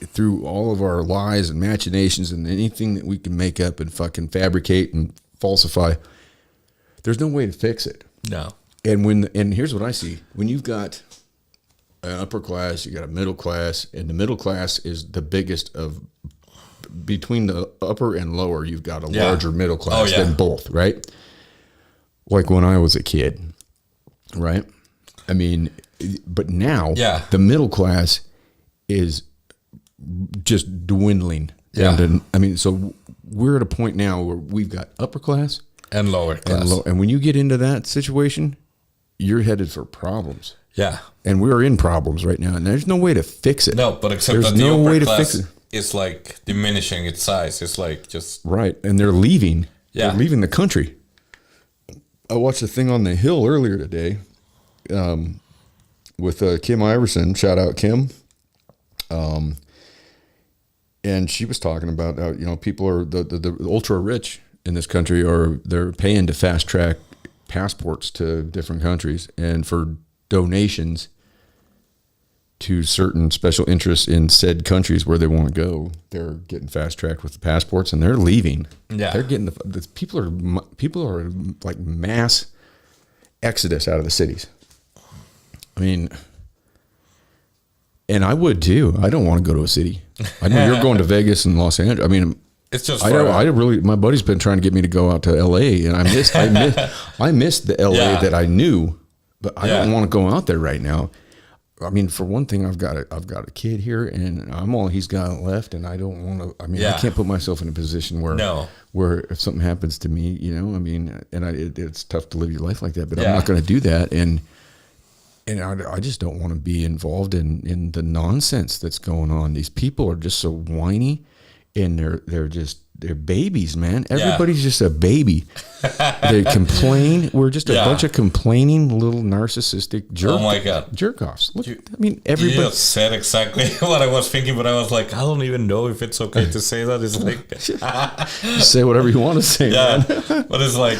through all of our lies and machinations and anything that we can make up and fucking fabricate and falsify, there's no way to fix it. No. And here's what I see. When you've got an upper class, you got a middle class, and the middle class is the biggest of between the upper and lower. You've got a larger middle class than both, right? Like when I was a kid, right? I mean, but now the middle class is just dwindling down to, I mean, so we're at a point now where we've got upper class and lower class. And when you get into that situation, you're headed for problems. Yeah. And we're in problems right now, and there's no way to fix it. No, but except there's that the upper way to class fix it. Is like diminishing its size. It's like just... Right, and they're leaving. Yeah. They're leaving the country. I watched a thing on the Hill earlier today with Kim Iverson. Shout out, Kim. And she was talking about how, people are, the ultra rich in this country they're paying to fast track passports to different countries, and for donations to certain special interests in said countries where they want to go, they're getting fast tracked with the passports, and they're leaving. Yeah, they're getting people are like mass exodus out of the cities. I mean, and I would too. I don't want to go to a city. I know you're going to Vegas and Los Angeles. I mean, it's just I really. My buddy's been trying to get me to go out to L.A. and I missed the L.A. that I knew, but I don't want to go out there right now. I mean, for one thing, I've got a kid here, and I'm all he's got left, and I don't want to. I mean, I can't put myself in a position where if something happens to me, I mean, and it's tough to live your life like that. But I'm not going to do that, and I just don't want to be involved in the nonsense that's going on. These people are just so whiny, and they're babies, man. Everybody's just a baby. They complain. We're just a bunch of complaining little narcissistic jerk offs. Look, I mean, everybody. You just said exactly what I was thinking, but I was like, I don't even know if it's okay to say that. It's like say whatever you want to say, man. But it's like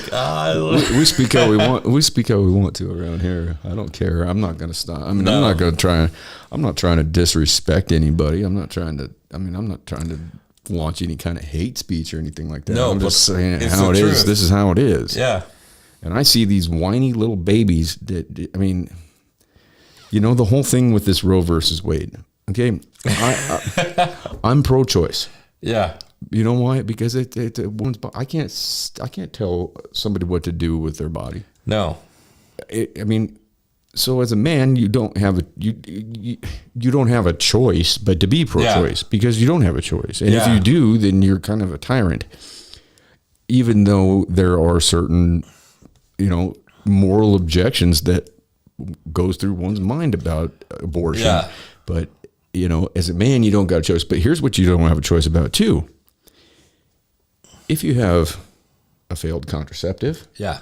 we speak how we want. We speak how we want to around here. I don't care. I'm not going to stop. I mean, I'm not going to try. I'm not trying to disrespect anybody. I'm not trying to launch any kind of hate speech or anything like that. No, I'm just saying how it is. This is how it is. Yeah. And I see these whiny little babies that, I mean, the whole thing with this Roe versus Wade. Okay. I'm pro-choice. Yeah. You know why? Because it's a woman's body. I can't tell somebody what to do with their body. No. I mean, So as a man, you don't have a choice but to be pro-choice because you don't have a choice. And if you do, then you're kind of a tyrant. Even though there are certain, moral objections that goes through one's mind about abortion. Yeah. But, as a man, you don't got a choice. But here's what you don't have a choice about too. If you have a failed contraceptive. Yeah.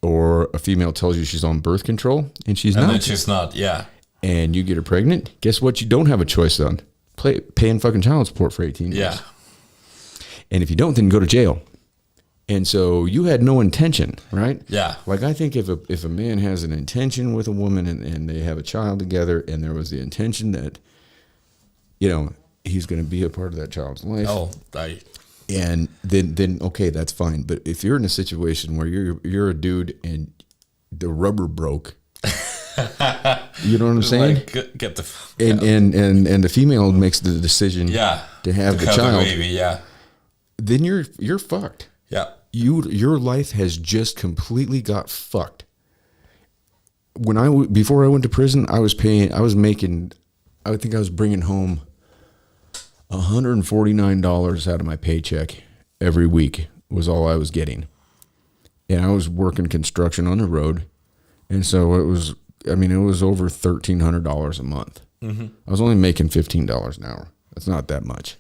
Or a female tells you she's on birth control and she's not. Then she's not, yeah. And you get her pregnant, guess what you don't have a choice on? Paying fucking child support for 18 years. Yeah. And if you don't, then go to jail. And so you had no intention, right? Yeah. Like I think if a man has an intention with a woman and they have a child together and there was the intention that, he's going to be a part of that child's life. Oh, and then okay, that's fine. But if you're in a situation where you're a dude and the rubber broke, you know what I'm saying? Like, get the and the female makes the decision to have the child, the baby, then you're fucked. Yeah. Your life has just completely got fucked. Before I went to prison, I was bringing home $149 out of my paycheck every week was all I was getting. And I was working construction on the road. And so it was over $1,300 a month. Mm-hmm. I was only making $15 an hour. That's not that much.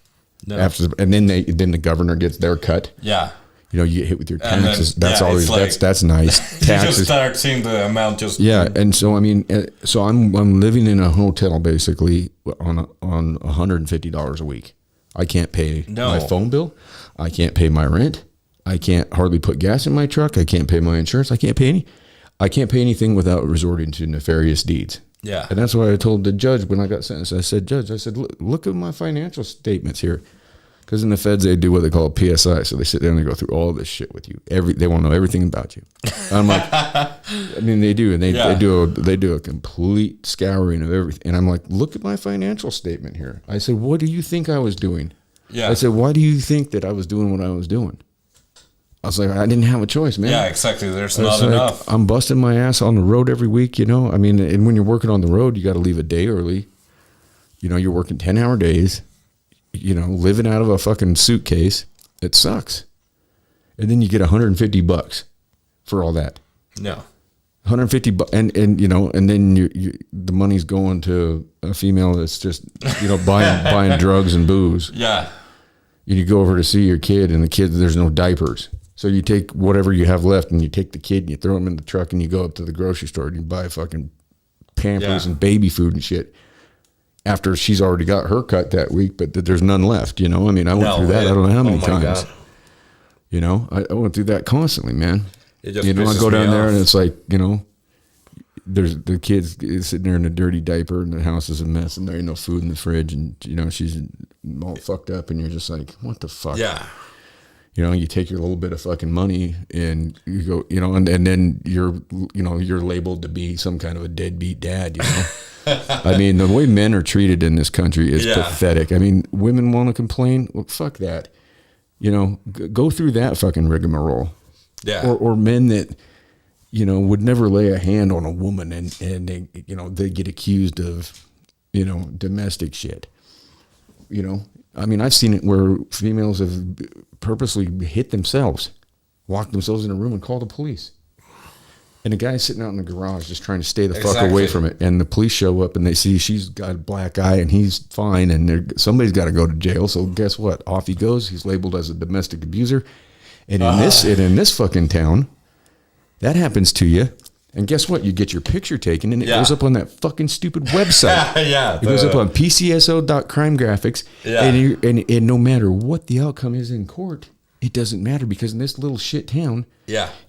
No. And then the governor gets their cut. Yeah. You get hit with your taxes. That's always that's nice. Taxes. You just start seeing the amount just. Yeah, and so I'm living in a hotel basically on $150 a week. I can't pay my phone bill. I can't pay my rent. I can't hardly put gas in my truck. I can't pay my insurance. I can't pay anything without resorting to nefarious deeds. Yeah, and that's why I told the judge when I got sentenced. I said, Judge, look at my financial statements here. Because in the feds, they do what they call a PSI. So they sit down and they go through all this shit with you. They want to know everything about you. I'm like, they do. And they do a complete scouring of everything. And I'm like, look at my financial statement here. I said, what do you think I was doing? Yeah. I said, why do you think that I was doing what I was doing? I was like, I didn't have a choice, man. Yeah, exactly. There's not enough. I'm busting my ass on the road every week, and when you're working on the road, you got to leave a day early. You're working 10-hour days. Living out of a fucking suitcase, it sucks. And then you get $150 for all that. No. $150 and then the money's going to a female that's just, buying drugs and booze. Yeah. You go over to see your kid and the kid, there's no diapers. So you take whatever you have left and you take the kid and you throw him in the truck and you go up to the grocery store and you buy fucking Pampers and baby food and shit. After she's already got her cut that week, but there's none left, I went through that. I don't know how many times. God. I went through that constantly, man. It just I go down there and it's like, there's the kid's sitting there in a dirty diaper and the house is a mess and there ain't no food in the fridge and, she's all fucked up and you're just like, what the fuck? Yeah. You take your little bit of fucking money and you go, and then you're labeled to be some kind of a deadbeat dad, the way men are treated in this country is pathetic. Women want to complain. Well, fuck that. Go through that fucking rigmarole. Yeah. Or men that, would never lay a hand on a woman and they, they get accused of, domestic shit. I've seen it where females have purposely hit themselves, locked themselves in a room and called the police. And the guy's sitting out in the garage just trying to stay the fuck away from it. And the police show up and they see she's got a black eye and he's fine and somebody's got to go to jail. So guess what? Off he goes. He's labeled as a domestic abuser. And in this fucking town, that happens to you. And guess what? You get your picture taken and it goes up on that fucking stupid website. It goes up on pcso.crimegraphics. Yeah. And no matter what the outcome is in court, it doesn't matter because in this little shit town,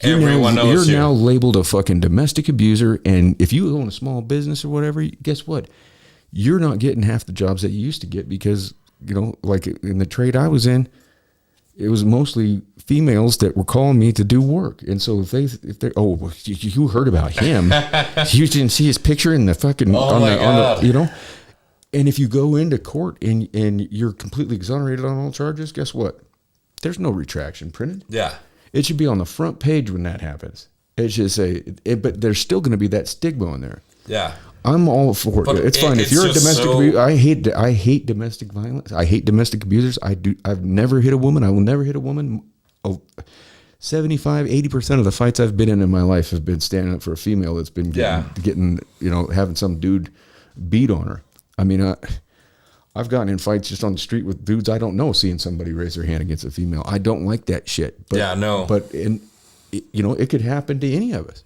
everyone knows you're now labeled a fucking domestic abuser. And if you own a small business or whatever, guess what? You're not getting half the jobs that you used to get because, like in the trade I was in, it was mostly females that were calling me to do work. And so if they you heard about him, you didn't see his picture in the fucking, on the, and if you go into court and you're completely exonerated on all charges, guess what? There's no retraction printed. Yeah. It should be on the front page when that happens. It's just but there's still going to be that stigma in there. Yeah. I'm all for But it. It's fine. If you're a just domestic abuser, I hate domestic violence. I hate domestic abusers. I've never hit a woman. I will never hit a woman. 75-80% of the fights I've been in my life have been standing up for a female that's been getting having some dude beat on her. I mean, I've gotten in fights just on the street with dudes I don't know, seeing somebody raise their hand against a female. I don't like that shit. But, But it could happen to any of us.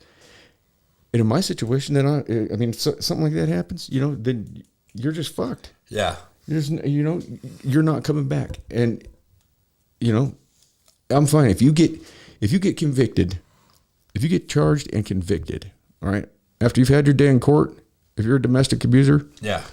And in my situation, then something like that happens, then you're just fucked. Yeah. You're not coming back. And, I'm fine. If you get convicted, if you get charged and convicted, all right, after you've had your day in court, if you're a domestic abuser, yeah,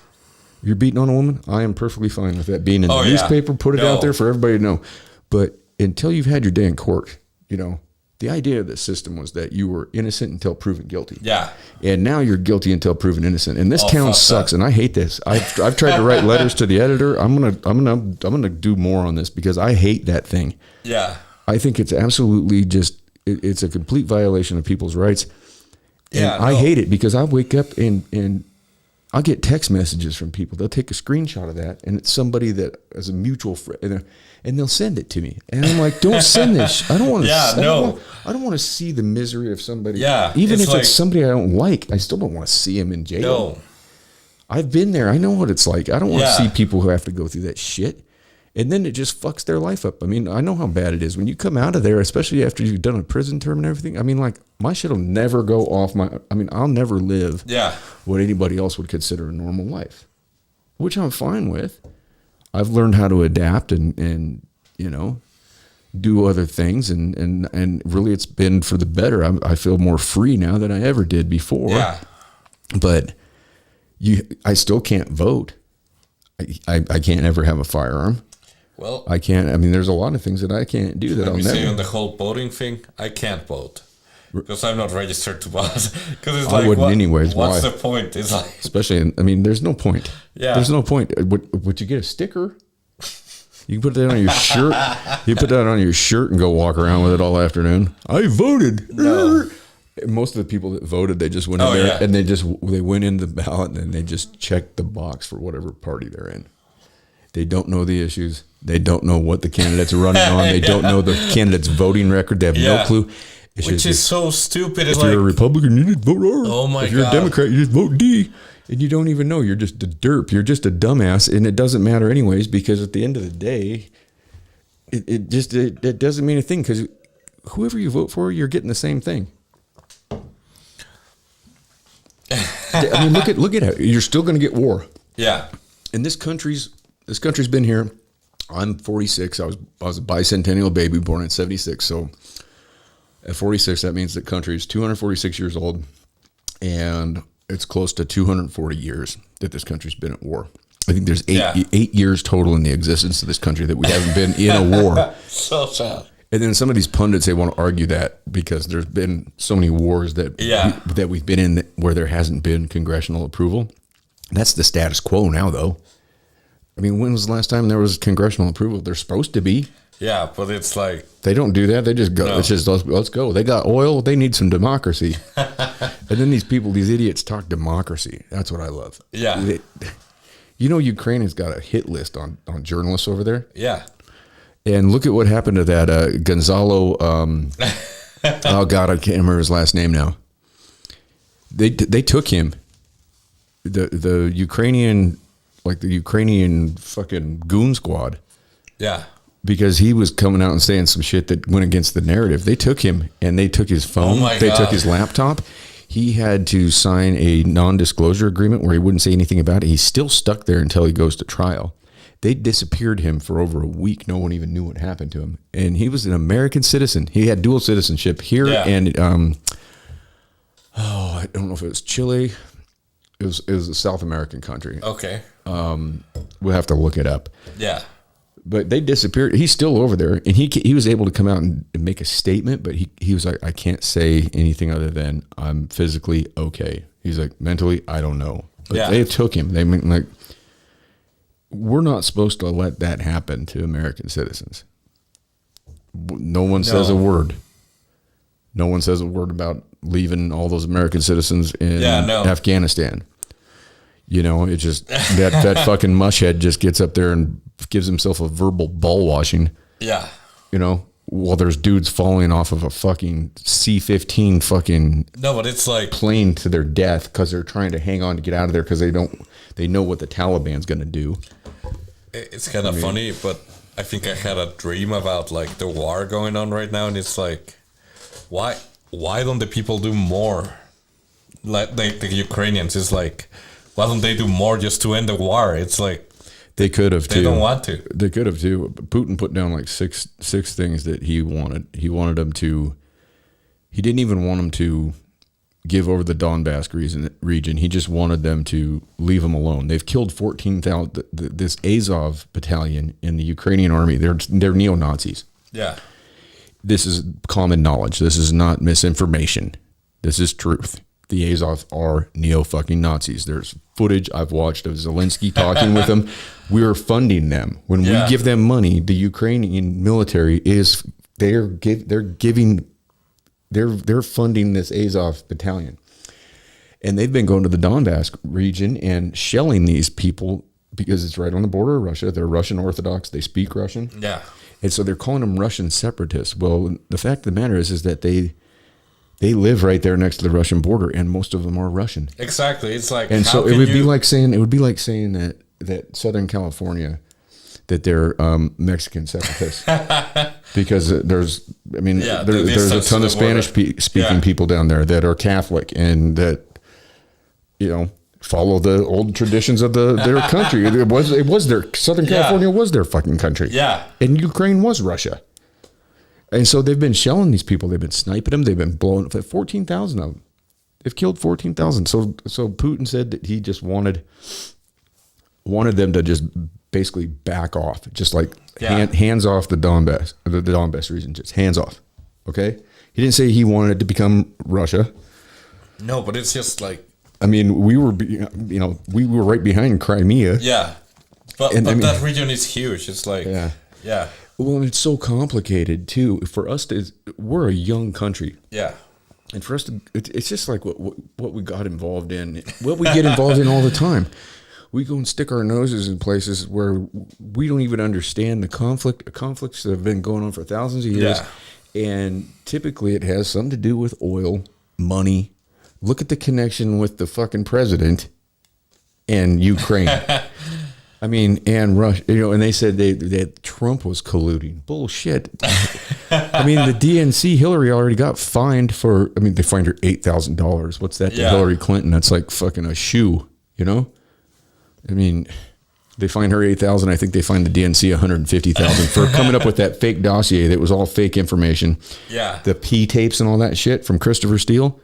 you're beating on a woman, I am perfectly fine with that being in the newspaper, put it out there for everybody to know. But until you've had your day in court, the idea of the system was that you were innocent until proven guilty. Yeah. And now you're guilty until proven innocent. And this town sucks, and I hate this. I've tried to write letters to the editor. I'm gonna do more on this because I hate that thing. Yeah. I think it's absolutely it's a complete violation of people's rights. And I hate it because I wake up and I'll get text messages from people. They'll take a screenshot of that, and it's somebody that is a mutual friend, and they'll send it to me. And I'm like, don't send this. I don't want to. I don't want to see the misery of somebody. Yeah, even if it's somebody I don't like, I still don't want to see him in jail. No. I've been there. I know what it's like. I don't want to see people who have to go through that shit. And then it just fucks their life up. I mean, I know how bad it is when you come out of there, especially after you've done a prison term and everything. I mean, like, my shit will never go off I'll never live what anybody else would consider a normal life, which I'm fine with. I've learned how to adapt and do other things. And really it's been for the better. I feel more free now than I ever did before. Yeah. But I still can't vote. I can't ever have a firearm. Well, I can't. I mean, there's a lot of things that I can't do that I'll never. Say on the whole voting thing, I can't vote because I'm not registered to vote. Because it's I wouldn't anyways. What's Why? the point? It's like, especially. There's no point. Yeah. There's no point. Would you get a sticker? You can put that on your shirt. You put that on your shirt and go walk around with it all afternoon. I voted. No. Most of the people that voted, they just went in there and they went in the ballot and then they just checked the box for whatever party they're in. They don't know the issues. They don't know what the candidates are running on. They don't know the candidate's voting record. They have no clue. Which is so stupid. If you're a Republican, you just vote R. Oh my God. If you're a Democrat, you just vote D. And you don't even know. You're just a derp. You're just a dumbass. And it doesn't matter anyways because at the end of the day, it doesn't mean a thing because whoever you vote for, you're getting the same thing. I mean, look at it. You're still going to get war. Yeah. And this country's been here. I'm 46. I was a bicentennial baby born in 76. So at 46, that means the country is 246 years old, and it's close to 240 years that this country's been at war. I think there's eight years total in the existence of this country that we haven't been in a war. So sad. And then some of these pundits, they want to argue that because there's been so many wars that we've been in where there hasn't been congressional approval. That's the status quo now, though. I mean, when was the last time there was congressional approval? They're supposed to be. Yeah, but it's like... They don't do that. They just go. No. It's just, let's go. They got oil. They need some democracy. And then these idiots talk democracy. That's what I love. Yeah. Ukraine has got a hit list on journalists over there. Yeah. And look at what happened to that Gonzalo. Oh God, I can't remember his last name now. They took him. The Ukrainian, like the Ukrainian fucking goon squad. Yeah. Because he was coming out and saying some shit that went against the narrative. They took him and they took his phone. Oh my they God. took his laptop. He had to sign a non-disclosure agreement where he wouldn't say anything about it. He's still stuck there until he goes to trial. They disappeared him for over a week. No one even knew what happened to him. And he was an American citizen. He had dual citizenship here and I don't know if it was Chile. It was a South American country. Okay. We'll have to look it up. Yeah. But they disappeared. He's still over there, and he was able to come out and make a statement. But he was like, I can't say anything other than I'm physically okay. He's like, mentally, I don't know. But they took him. They mean, like, we're not supposed to let that happen to American citizens. No one says a word. No one says a word about leaving all those American citizens in Afghanistan. You know, it just that fucking mushhead just gets up there and gives himself a verbal ball washing. Yeah. You know, while there's dudes falling off of a fucking C-15 fucking but it's like plane to their death because they're trying to hang on to get out of there because they know what the Taliban's going to do. It's kind of funny, but I think I had a dream about like the war going on right now, and it's like, why don't the people do more? Like the Ukrainians, it's like, why don't they do more just to end the war? It's like they could have. They don't want to. They could have too. Putin put down like six things that he wanted. He wanted them to. He didn't even want them to give over the Donbass region. He just wanted them to leave them alone. They've killed 14,000. This Azov battalion in the Ukrainian army. They're neo-Nazis. Yeah. This is common knowledge. This is not misinformation. This is truth. The Azov are neo-fucking Nazis. There's footage I've watched of Zelensky talking with them. We're funding them. When we give them money, the Ukrainian military is they're funding this Azov battalion. And they've been going to the Donbass region and shelling these people because it's right on the border of Russia. They're Russian Orthodox. They speak Russian. Yeah. And so they're calling them Russian separatists. Well, the fact of the matter is that they live right there next to the Russian border, and most of them are Russian. Exactly. It's like, and so it would be like saying that Southern California, that they're Mexican separatists, because there's a ton of Spanish speaking people down there that are Catholic and that follow the old traditions of their country. It was their Southern California was their fucking country. Yeah, and Ukraine was Russia. And so they've been shelling these people. They've been sniping them. They've been blowing up 14,000 of them. They've killed 14,000. So Putin said that he just wanted them to just basically back off, just like hands off the Donbass region, just hands off. Okay, he didn't say he wanted it to become Russia. No, but it's just like, I mean, we were right behind Crimea. Yeah, but that region is huge. It's like, yeah. Well, it's so complicated too. For us we're a young country. Yeah. And for us it's just like what we got involved in, what we get involved in all the time. We go and stick our noses in places where we don't even understand the conflicts that have been going on for thousands of years. Yeah. And typically it has something to do with oil, money. Look at the connection with the fucking president and Ukraine. I mean, and Russia, and they said that Trump was colluding. Bullshit. I mean, the DNC, Hillary already got fined they fined her $8,000. What's that to Hillary Clinton? That's like fucking a shoe, I mean, they fined her $8,000. I think they fined the DNC $150,000 for coming up with that fake dossier that was all fake information. Yeah. The P tapes and all that shit from Christopher Steele.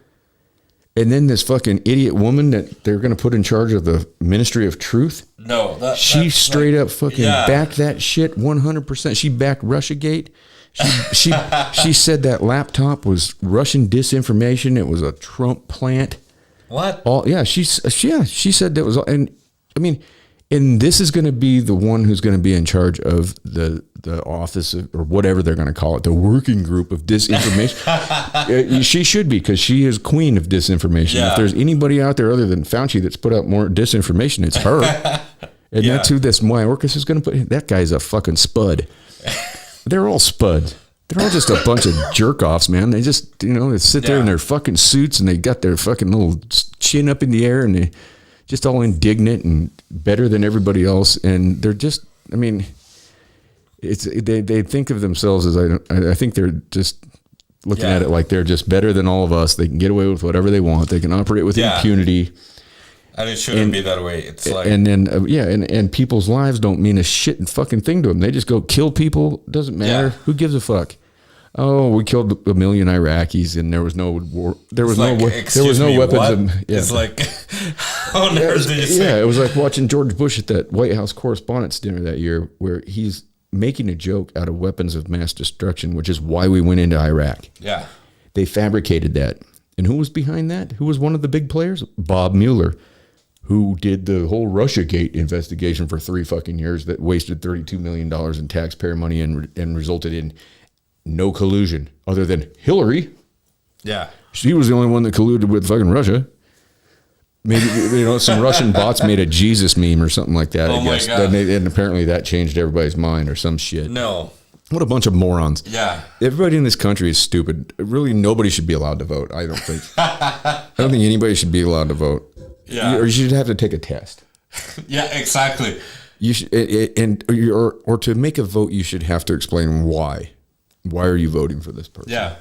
And then this fucking idiot woman that they're going to put in charge of the Ministry of Truth. No, she straight up fucking backed that shit 100%. She backed Russiagate. She said that laptop was Russian disinformation. It was a Trump plant. What? She said that was, and I mean, and this is going to be the one who's going to be in charge of the office or whatever they're going to call it, the working group of disinformation. She should be, because she is queen of disinformation. Yeah. If there's anybody out there other than Fauci that's put out more disinformation, it's her. And that's who this Mayorkas is going to put. That guy's a fucking spud. They're all spuds. They're all just a bunch of jerk offs, man. They just, they sit there in their fucking suits and they got their fucking little chin up in the air and they just all indignant and better than everybody else. And they're just, I mean, they think of themselves as, I think they're just looking at it like they're just better than all of us. They can get away with whatever they want. They can operate with impunity. And it shouldn't be that way. It's like, and then and people's lives don't mean a shit fucking thing to them. They just go kill people. Doesn't matter. Yeah. Who gives a fuck? Oh, we killed 1 million Iraqis, and there was no war. There was no weapons. It's like, how on earth did you say? Yeah, it was like watching George Bush at that White House Correspondents' Dinner that year, where he's making a joke out of weapons of mass destruction, which is why we went into Iraq. Yeah, they fabricated that, and who was behind that? Who was one of the big players? Bob Mueller, who did the whole Russiagate investigation for 3 fucking years that wasted $32 million in taxpayer money and resulted in no collusion other than Hillary Yeah. She was the only one that colluded with fucking Russia. Maybe, some Russian bots made a Jesus meme or something like that, Oh I guess. my God. And apparently that changed everybody's mind or some shit. No. What a bunch of morons. Yeah. Everybody in this country is stupid. Really, nobody should be allowed to vote, I don't think. I don't think anybody should be allowed to vote. Yeah. Or you should have to take a test. Yeah, exactly. You should, or to make a vote, you should have to explain why. Why are you voting for this person? Yeah.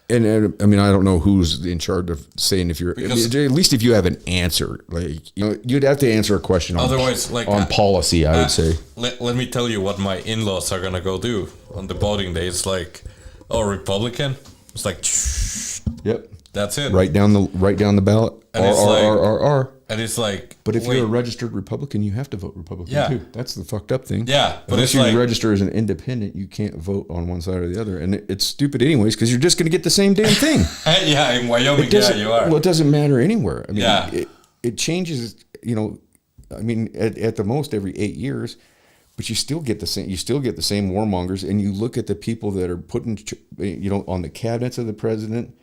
And I mean, I don't know who's in charge of saying if you're, at least if you have an answer, like, you'd have to answer a question on, Otherwise, like, on policy, I would say. Let me tell you what my in-laws are going to go do on the voting day. It's like, Republican. It's like, Yep. that's it. Write down the ballot. And it's like- R. And it's like, But if wait, you're a registered Republican, you have to vote Republican Yeah. too. That's the fucked up thing. Yeah, but Unless it's you like- register as an independent, you can't vote on one side or the other, and it's stupid anyways because you're just going to get the same damn thing. yeah, in Wyoming, yeah, you are. Well, it doesn't matter anywhere. I mean, Yeah. it changes. I mean, at the most every 8 years, but you still get the same. You still get the same warmongers, and you look at the people that are putting, on the cabinets of the president.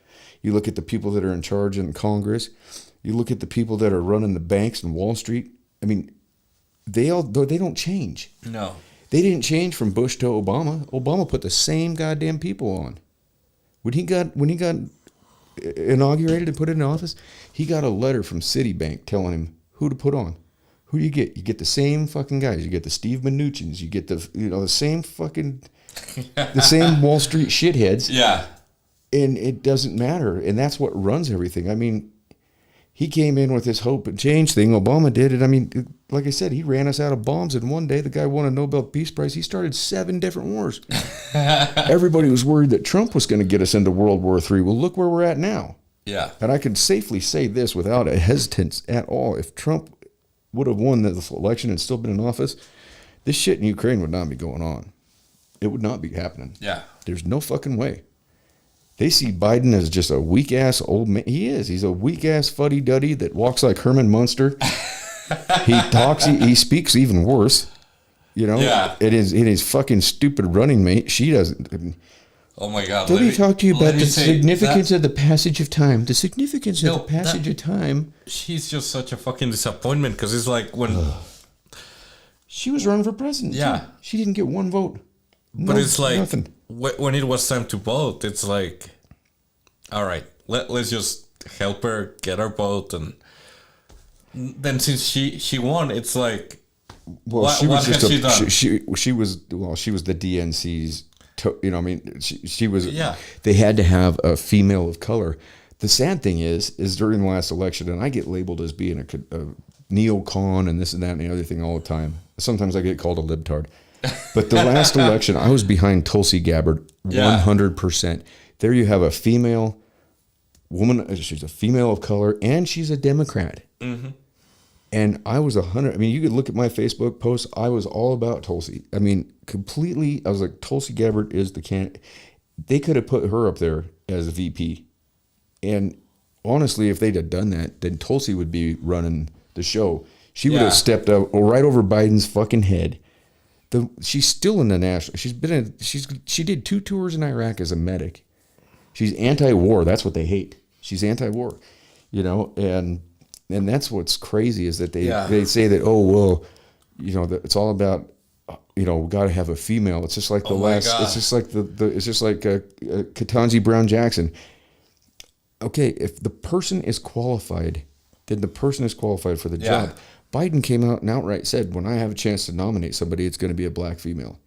You look at the people that are in charge in Congress. You look at the people that are running the banks and Wall Street. I mean, they don't change. No. They didn't change from Bush to Obama. Obama put the same goddamn people on. When he got inaugurated and put in office, he got a letter from Citibank telling him who to put on. Who do you get? You get the same fucking guys. You get the Steve Mnuchins. You get the same fucking the same Wall Street shitheads. Yeah. And it doesn't matter. And that's what runs everything. I mean, he came in with this hope and change thing. Obama did it. I mean, like I said, he ran us out of bombs in one day. The guy won a Nobel Peace Prize. He started 7 different wars. Everybody was worried that Trump was going to get us into World War III. Well, look where we're at now. Yeah. And I can safely say this without a hesitance at all. If Trump would have won this election and still been in office, this shit in Ukraine would not be going on. It would not be happening. Yeah. There's no fucking way. They see Biden as just a weak-ass old man. He is. He's a weak-ass fuddy-duddy that walks like Herman Munster. He talks, he speaks even worse. Yeah. It is fucking stupid running mate. She doesn't. Oh my God. Let me talk to you about me the say significance that- of the passage of time. The significance No, of the passage of time. She's just such a fucking disappointment because it's like when. She was running for president. Yeah. too. She didn't get one vote. But No, it's like nothing. when it was time to vote, it's like, all right, let's just help her get her vote, and then since she won, it's like, Well, what has she done? she was the DNC's. I mean, she was. Yeah. They had to have a female of color. The sad thing is during the last election, and I get labeled as being a neocon and this and that and the other thing all the time. Sometimes I get called a libtard. But the last election, I was behind Tulsi Gabbard 100%. There you have a female woman. She's a female of color, and she's a Democrat. Mm-hmm. And I was 100. I mean, you could look at my Facebook posts. I was all about Tulsi. I mean, completely. I was like, Tulsi Gabbard is the candidate. They could have put her up there as a VP. And honestly, if they'd have done that, then Tulsi would be running the show. She would have stepped up right over Biden's fucking head. She's still in the national. She did 2 tours in Iraq as a medic. She's anti-war. That's what they hate. She's anti-war, and that's what's crazy is that they say that, oh well, that it's all about, we got to have a female. It's just like it's just like it's just like Ketanji Brown Jackson. Okay, if the person is qualified, then the person is qualified for the job. Biden came out and outright said, when I have a chance to nominate somebody, it's going to be a black female.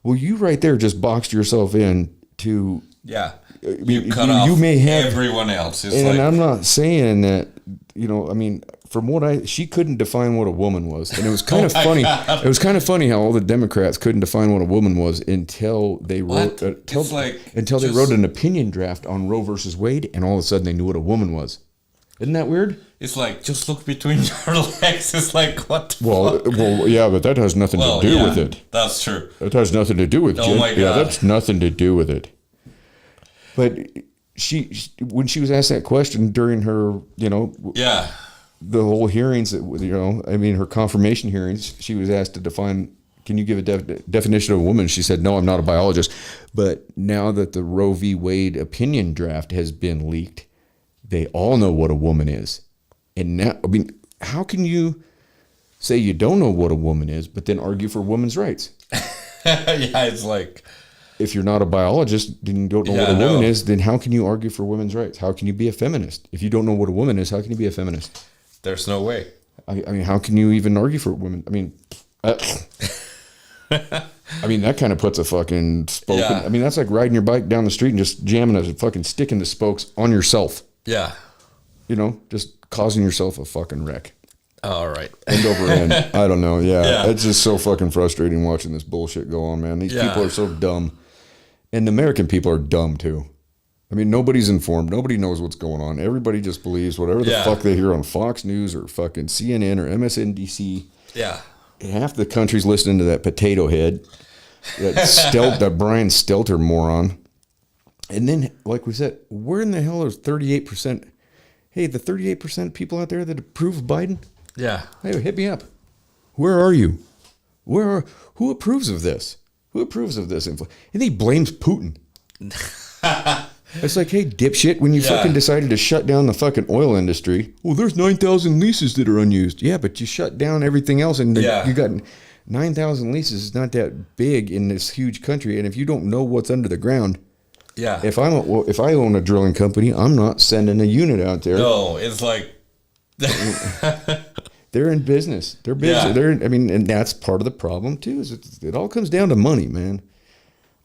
Well, you right there just boxed yourself in to... Yeah. You cut off you may have, everyone else. It's and I'm not saying that, I mean, from what she couldn't define what a woman was. And it was kind of funny. God. It was kind of funny how all the Democrats couldn't define what a woman was until they wrote they wrote an opinion draft on Roe versus Wade, and all of a sudden they knew what a woman was. Isn't that weird? It's like, just look between your legs. It's like, what the fuck? Well, yeah, but that has nothing to do with it. That's true. That has nothing to do with it. Oh my God. Yeah, that's nothing to do with it. But when she was asked that question during her, the whole hearings, her confirmation hearings, she was asked to define Can you give a definition of a woman? She said, no, I'm not a biologist. But now that the Roe v. Wade opinion draft has been leaked, they all know what a woman is. And now, I mean, how can you say you don't know what a woman is, but then argue for women's rights? Yeah, it's like... If you're not a biologist and you don't know what a woman is, then how can you argue for women's rights? How can you be a feminist? If you don't know what a woman is, how can you be a feminist? There's no way. I mean, how can you even argue for women? I mean... I mean, that kind of puts a fucking spoke. Yeah. I mean, that's like riding your bike down the street and just jamming a fucking stick in the spokes on yourself. Yeah. You know, just causing yourself a fucking wreck. All right. End over end. I don't know. Yeah. Yeah. It's just so fucking frustrating watching this bullshit go on, man. These people are so dumb. And the American people are dumb too. I mean, nobody's informed. Nobody knows what's going on. Everybody just believes whatever the fuck they hear on Fox News or fucking CNN or MSNBC. Yeah. Half the country's listening to that potato head, that Brian Stelter moron. And then, like we said, where in the hell is 38%? Hey, the 38% of people out there that approve of Biden? Yeah. Hey, hit me up. Where are you? Who approves of this? Who approves of this? And he blames Putin. It's like, hey, dipshit, when you fucking decided to shut down the fucking oil industry, well, there's 9,000 leases that are unused. Yeah, but you shut down everything else, and you got 9,000 leases. Is not that big in this huge country, and if you don't know what's under the ground, if I own a drilling company, I'm not sending a unit out there. No, it's like they're in business. They're busy. Yeah. And that's part of the problem too. Is it all comes down to money, man.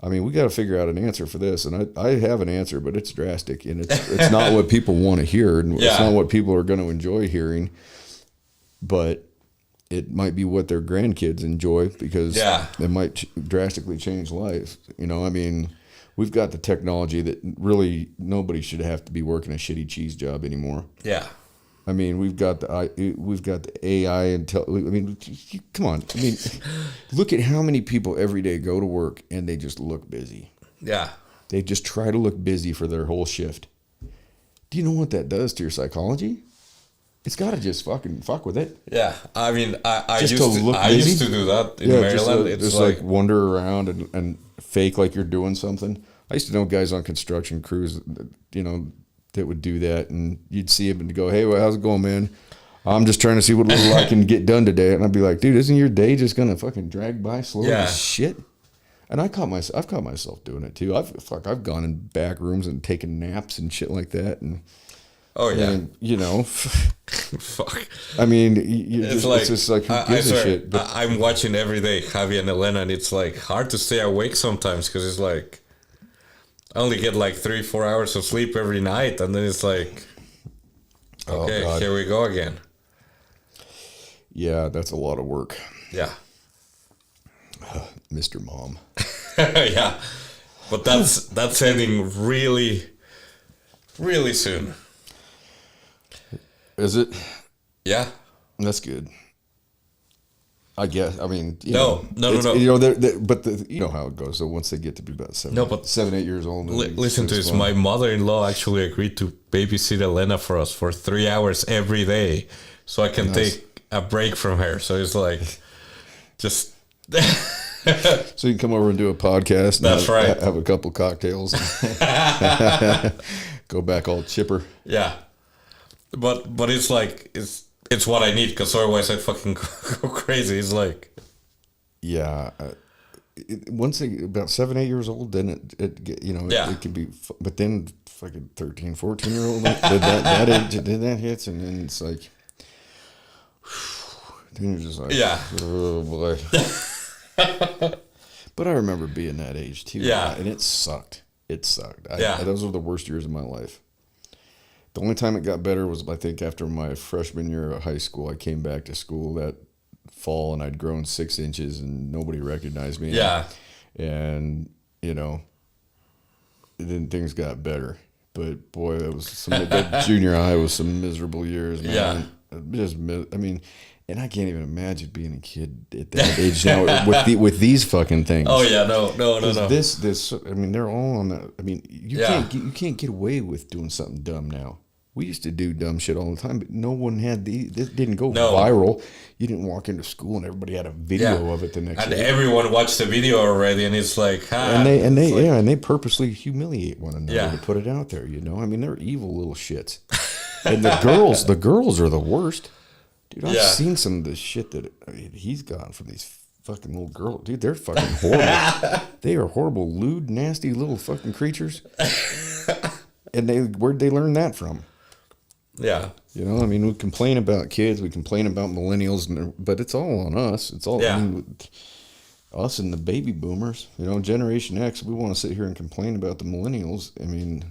I mean, we got to figure out an answer for this, and I have an answer, but it's drastic, and it's not what people want to hear, and it's not what people are going to enjoy hearing, but it might be what their grandkids enjoy because it might drastically change life. You know, I mean, we've got the technology that really nobody should have to be working a shitty cheese job anymore. Yeah. I mean, we've got the AI and I mean, come on. I mean, look at how many people every day go to work and they just look busy. Yeah. They just try to look busy for their whole shift. Do you know what that does to your psychology? It's got to just fucking fuck with it. Yeah. I mean, I used to do that in Just, Maryland. It's like wander around and fake like you're doing something. I used to know guys on construction crews, you know, that would do that, and you'd see him and go, hey, well, how's it going, man? I'm just trying to see what little I can get done today. And I'd be like, dude, isn't your day just gonna fucking drag by slow as shit? And I've caught myself doing it too. I've gone in back rooms and taken naps and shit like that, and and, you know, fuck. I mean, it's just like who gives a shit? But I'm watching every day Javi and Elena, and it's like hard to stay awake sometimes because it's like I only get like 3-4 hours of sleep every night, and then it's like, okay, here we go again. Yeah, that's a lot of work. Yeah. Mr. Mom. Yeah. But that's ending really, really soon. Is it? Yeah. That's good. I guess. I mean, no. You know, but you know how it goes. So once they get to be about 7, 8 years old, listen to this. My mother-in-law actually agreed to babysit Elena for us for 3 hours every day, so I can take a break from her. So it's like, just so you can come over and do a podcast. That's right. Have a couple cocktails. Go back all chipper. Yeah, but it's like it's what I need, because otherwise I fucking go crazy. It's like, yeah, once they about 7, 8 years old, then it you know it can be, but then fucking 13, 14-year-old then that hits, and then it's like, then you're just like, oh boy. But I remember being that age too. Yeah, and it sucked. Those were the worst years of my life. The only time it got better was, I think, after my freshman year of high school. I came back to school that fall, and I'd grown 6 inches, and nobody recognized me. Yeah. And, you know, then things got better. But, boy, that junior high was some miserable years, man. Yeah. I mean, and I can't even imagine being a kid at that age now with these fucking things. Oh, yeah, no. This, I mean, they're all on that. I mean, you can't get away with doing something dumb now. We used to do dumb shit all the time, but no one had this didn't go No. viral. You didn't walk into school and everybody had a video of it the next and day. everyone watched the video already, and it's like, And they purposely humiliate one another Yeah. to put it out there. You know, I mean, they're evil little shits. And the girls are the worst, dude. I've seen some of the shit that he's gotten from these fucking little girls, dude. They're fucking horrible. They are horrible, lewd, nasty little fucking creatures. And where'd they learn that from? Yeah. You know, I mean, we complain about kids, we complain about millennials, but it's all on us. It's all I mean, us and the baby boomers. You know, Generation X. We want to sit here and complain about the millennials. I mean,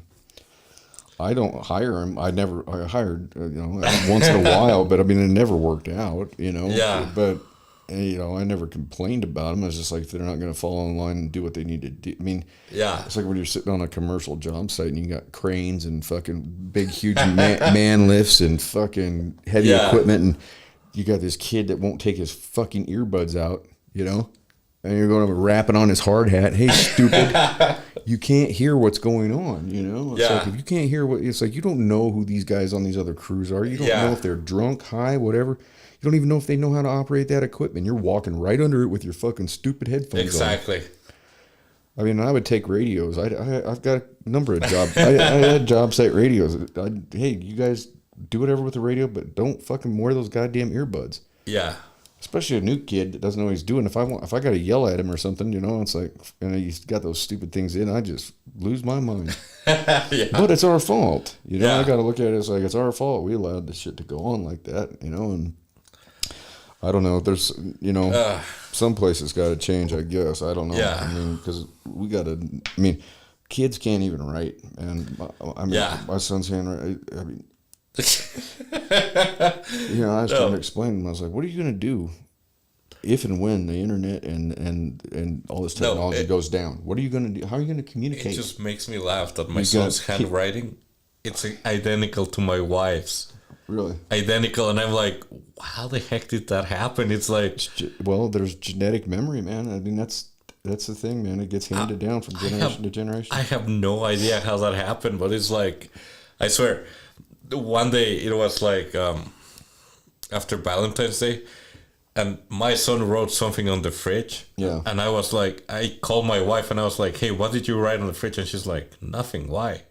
I don't hire them. I hired, once in a while, but I mean, it never worked out. You know. Yeah. But I never complained about them. I was just like, they're not going to fall in line and do what they need to do. I mean, it's like when you're sitting on a commercial job site and you got cranes and fucking big, huge man lifts and fucking heavy equipment, and you got this kid that won't take his fucking earbuds out, you know, and you're going to rapping on his hard hat. Hey, stupid, you can't hear what's going on, you know? It's like, if you can't hear it's like, you don't know who these guys on these other crews are. You don't know if they're drunk, high, whatever. You don't even know if they know how to operate that equipment. You're walking right under it with your fucking stupid headphones Exactly. on. I mean, I would take radios. I've got a number of jobs. I had job site radios. Hey, you guys do whatever with the radio, but don't fucking wear those goddamn earbuds. Yeah. Especially a new kid that doesn't know what he's doing. If I got to yell at him or something, you know, it's like, and he's got those stupid things in, I just lose my mind. But it's our fault. You know, I got to look at it as like, it's our fault. We allowed this shit to go on like that, you know, and I don't know. There's, you know, some places got to change, I guess. I don't know. Yeah. I mean, because we got to, I mean, kids can't even write. And my son's handwriting, I mean, you know, I was trying to explain to him. I was like, what are you going to do if and when the internet and all this technology goes down? What are you going to do? How are you going to communicate? It just makes me laugh that my son's handwriting, it's identical to my wife's. Really? Identical, and I'm like, how the heck did that happen? It's like, well, there's genetic memory, man. I mean, that's the thing, man. It gets handed down from generation to generation. I have no idea how that happened, but it's like, I swear, one day it was like after Valentine's Day, and my son wrote something on the fridge. Yeah. And I was like, I called my wife and I was like, hey, what did you write on the fridge? And she's like, nothing. Why?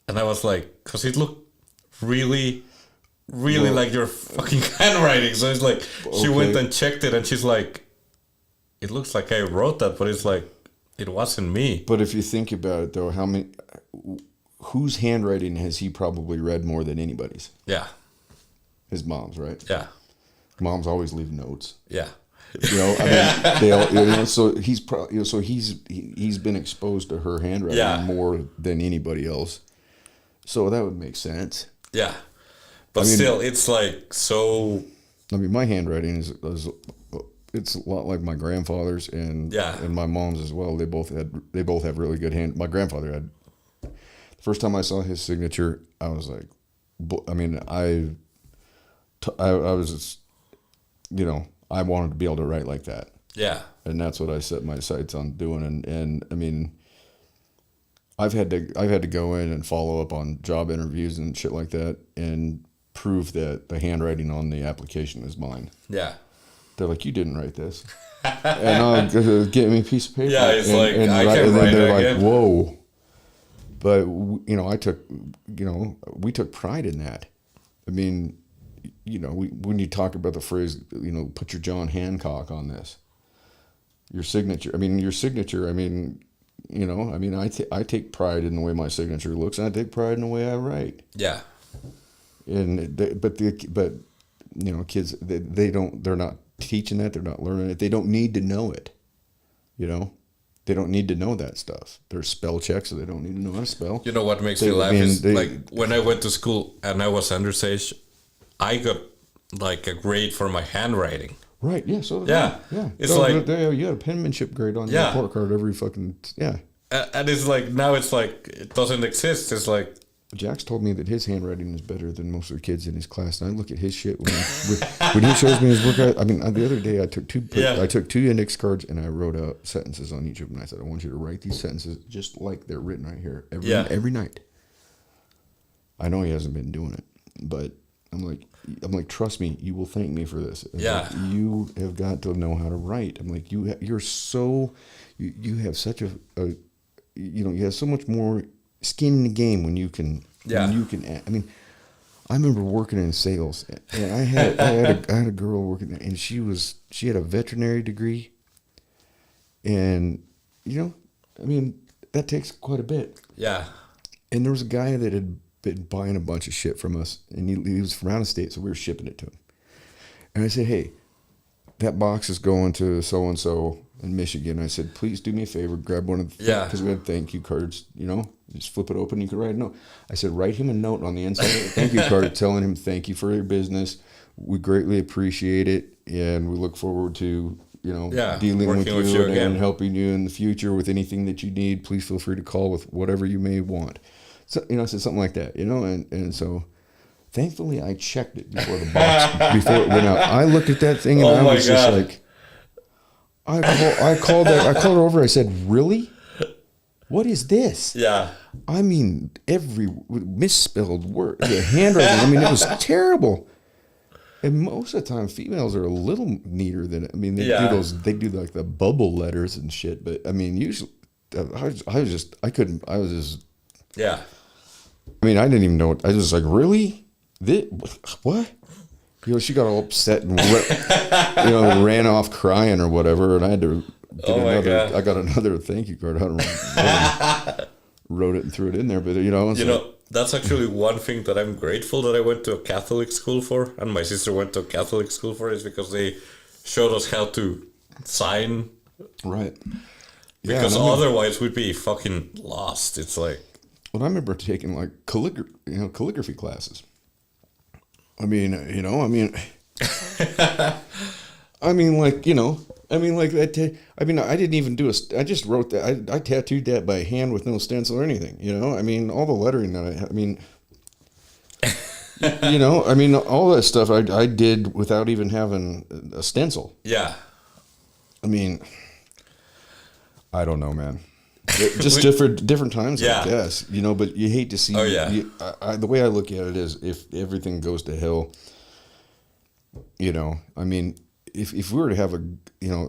And I was like, because it looked really like your fucking handwriting. So it's like, she went and checked it and she's like, it looks like I wrote that, but it's like, it wasn't me. But if you think about it though, whose handwriting has he probably read more than anybody's? Yeah. His mom's, right? Yeah. Moms always leave notes. Yeah. You know, I mean, they all, you know, so he's probably, you know, so he's been exposed to her handwriting more than anybody else. So that would make sense. Yeah. But still, it's like so. I mean, my handwriting is it's a lot like my grandfather's and my mom's as well. They both have really good hand. My grandfather had. The first time I saw his signature, I was like, I mean, I was just, you know, I wanted to be able to write like that. Yeah. And that's what I set my sights on doing. And I mean, I've had to go in and follow up on job interviews and shit like that and prove that the handwriting on the application is mine. Yeah. They're like, you didn't write this. And I'll get me a piece of paper. Yeah, it's and, like, I can write they're like, again. Whoa. But, you know, we took pride in that. I mean, you know, when you talk about the phrase, you know, put your John Hancock on this. Your signature, I mean, you know, I mean, I take pride in the way my signature looks, and I take pride in the way I write. Yeah. And but you know, kids they're not teaching that, they're not learning it. They don't need to know it. You know, they don't need to know that stuff. There's spell checks, so they don't need to know how to spell. You know what makes me laugh is like when I went to school and I was underage, I got like a grade for my handwriting. Right. Yeah. So yeah. It's like you had a penmanship grade on your report card every fucking And it's like now it's like it doesn't exist. It's like Jax told me that his handwriting is better than most of the kids in his class, and I look at his shit when he shows me his work. I mean, the other day I took two index cards and I wrote out sentences on each of them. And I said, I want you to write these sentences just like they're written right here every night. I know he hasn't been doing it, but I'm like, trust me, you will thank me for this. Yeah. Like, you have got to know how to write. I'm like, you have such you have so much more skin in the game when you can. Yeah. When you can. I mean, I remember working in sales, and I had a girl working, and she had a veterinary degree, and I mean, that takes quite a bit. Yeah. And there was a guy that had been buying a bunch of shit from us, and he was from out of state, so we were shipping it to him. And I said, hey, that box is going to so-and-so in Michigan. I said, please do me a favor, grab one of the, because we had thank you cards, just flip it open, you could write a note. I said, write him a note on the inside of the thank you card telling him thank you for your business. We greatly appreciate it, and we look forward to, dealing with you and helping you in the future with anything that you need. Please feel free to call with whatever you may want. So, I said something like that, and so thankfully I checked it before the box, before it went out. I looked at that thing and I was just like, I called her over. I said, really? What is this? Yeah. I mean, every misspelled word, the handwriting, I mean, it was terrible. And most of the time, females are a little neater than, they do like the bubble letters and shit. But I mean, usually, Yeah. I mean, I didn't even know. I was just like, really? What? She got all upset and ran off crying or whatever, and I had to get I got another thank you card. I wrote it and threw it in there, but that's actually one thing that I'm grateful that I went to a Catholic school for, and my sister went to a Catholic school for, is because they showed us how to sign. Right. Because otherwise we'd be fucking lost. It's like. Well, I remember taking like calligraphy classes. I mean, I didn't even do I just wrote that. I tattooed that by hand with no stencil or anything, I mean, all the lettering that all that stuff I did without even having a stencil. Yeah. I mean, I don't know, man. Just different times, I guess, but you hate to see. Oh, yeah. The way I look at it is, if everything goes to hell, I mean, if we were to have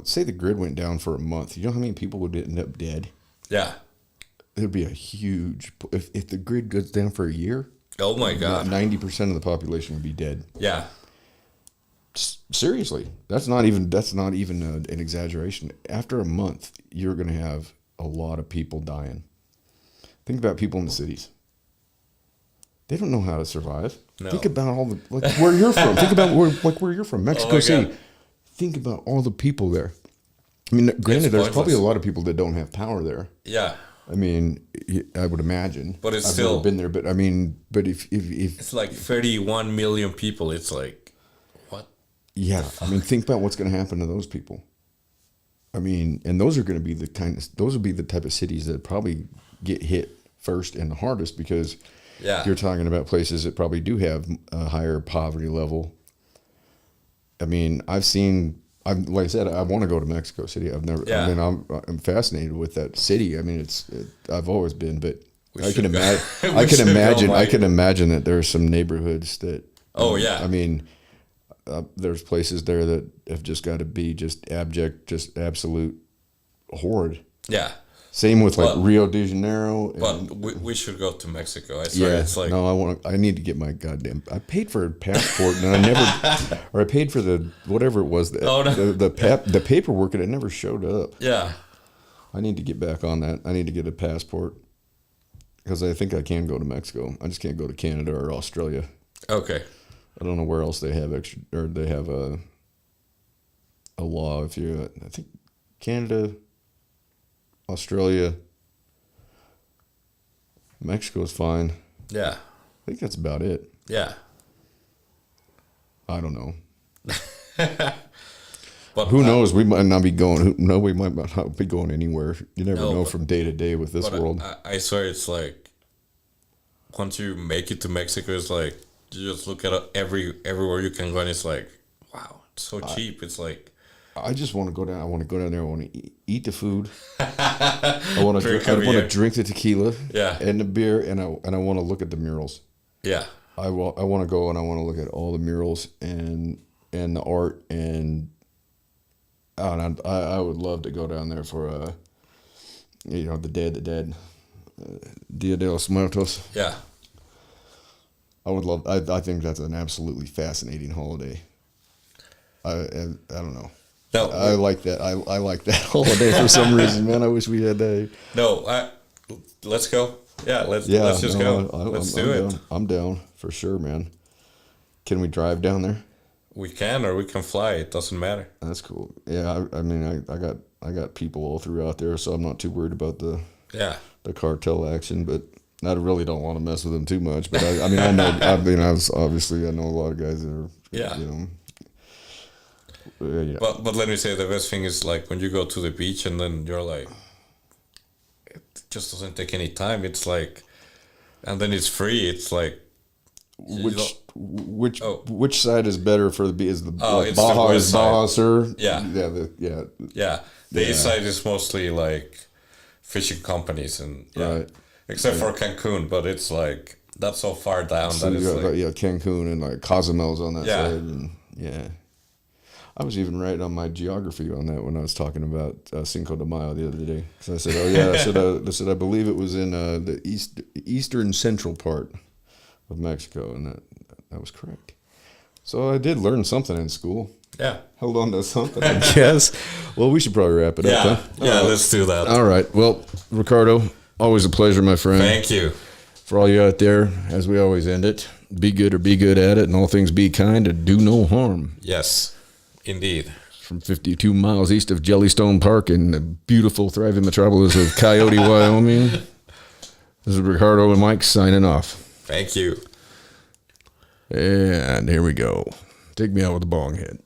say the grid went down for a month, you know how many people would end up dead? Yeah. It'd be a huge, if the grid goes down for a year. Oh my God. 90% of the population would be dead. Yeah. Seriously, that's not even an exaggeration. After a month, you're going to have a lot of people dying. Think about people in the cities. They don't know how to survive. No. Think about all the where you're from. Think about where you're from, Mexico City. God. Think about all the people there. I mean, granted, there's probably a lot of people that don't have power there. Yeah. I mean, I would imagine. But I've never been there. But I mean, if it's like 31 million people, it's like, what? Yeah, I mean, think about what's going to happen to those people. I mean, and those are going to be those would be the type of cities that probably get hit first and the hardest, because you're talking about places that probably do have a higher poverty level. I mean, like I said, I want to go to Mexico City. I've never. Yeah. I mean, I'm fascinated with that city. I mean, I've always been, but I can imagine that there are some neighborhoods that. Oh yeah. I mean. There's places there that have just got to be just abject, just absolute horrid. Yeah. Same with Rio de Janeiro. But we should go to Mexico. I swear, it's like. No, I need to get my goddamn. I paid for a passport and I paid for whatever it was. The paperwork and it never showed up. Yeah. I need to get back on that. I need to get a passport because I think I can go to Mexico. I just can't go to Canada or Australia. Okay. I don't know where else they have they have a law. I think Canada, Australia, Mexico is fine. Yeah. I think that's about it. Yeah. I don't know. But who knows? We might not be going. We might not be going anywhere. You never know from day to day with this world. I swear, it's like once you make it to Mexico, it's like. You just look at everywhere you can go, and it's like, wow, it's so cheap. It's like, I just want to go down. I want to go down there. I want to eat the food. I want to drink the tequila. Yeah. And the beer, and I want to look at the murals. Yeah. I want to go and I want to look at all the murals and the art and I would love to go down there for the dead Dia de los Muertos. Yeah. I would love. I think that's an absolutely fascinating holiday. I don't know. No, I like that. I like that holiday for some reason, man. I wish we had that. No, let's go. Yeah, let's just go. Let's do it. Down. I'm down for sure, man. Can we drive down there? We can, or we can fly. It doesn't matter. That's cool. Yeah, I mean, I got people all throughout there, so I'm not too worried about the cartel action, but I really don't want to mess with them too much. But I know a lot of guys that are But let me say, the best thing is like when you go to the beach and then you're like, it just doesn't take any time. It's like, and then it's free. It's like, which side is better for the beach? Is the it's Baja the is Baja Sur? Yeah. The east side is mostly like fishing companies and right. Except for Cancun, but it's like that's so far down So that it's like, Cancun and like Cozumel's on that Yeah. side, and I was even right on my geography on that when I was talking about Cinco de Mayo the other day. So I said, "Oh yeah," I said I believe it was in the eastern central part of Mexico, and that was correct. So I did learn something in school. Yeah. Held on to something, I guess. Well, we should probably wrap it up. Huh? Yeah, let's do that. All right. Well, Ricardo, always a pleasure, my friend. Thank you. For all you out there, as we always end it, be good or be good at it, and all things be kind and do no harm. Yes, indeed. From 52 miles east of Jellystone Park in the beautiful, thriving metropolis of Coyote, Wyoming, this is Ricardo and Mike signing off. Thank you. And here we go. Take me out with a bong hit.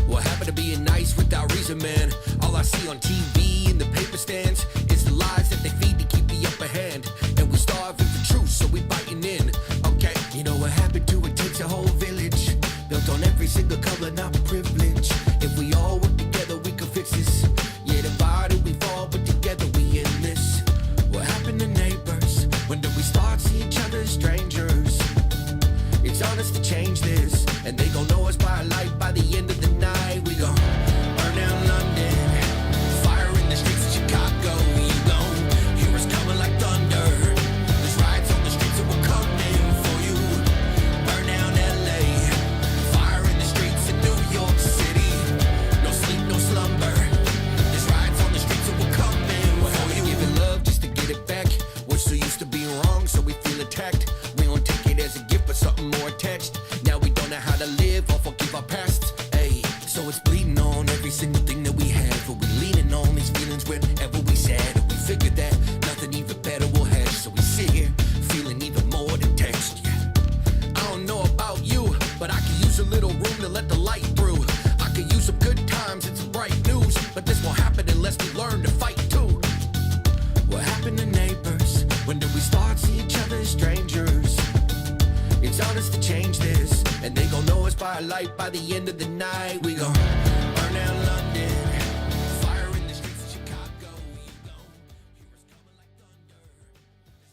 What happened to being nice without reason, man? All I see on TV and the paper stands is the lies that they feed to keep the upper hand. And we starving for truth, so we biting in. Okay, you know what happened to it takes a whole village, built on every single color, not privilege. If we all work together, we could fix this. Yeah, divided we fall, but together we in this. What happened to neighbors? When did we start seeing each other as strangers? It's on us to change this, and they gon' know us by a light by the end of the night. We gon' burn down London, fire in the streets of Chicago. You gon' hear us coming like thunder. There's riots on the streets that will come in for you. Burn down LA, fire in the streets of New York City. No sleep, no slumber. There's riots on the streets that will come in for you. Giving love just to get it back. We're so used to being wrong, so we feel attacked. We don't take it as a gift, but something more attached. Now we don't know how to live or forgive our past. Hey, so it's bleeding on every single thing that we have. But we leaning on these feelings whenever we sad. And we figure that nothing even better will have. So we sit here feeling even more than text. Yeah. I don't know about you, but I could use a little room to let the light through. I could use some good times and some bright news, but this won't happen unless we learn to fight too. What happened to neighbors? When did we start seeing each other as strangers? It's on us to change this, and they gon' know us by a light by the end of the night. We gon' burn down London,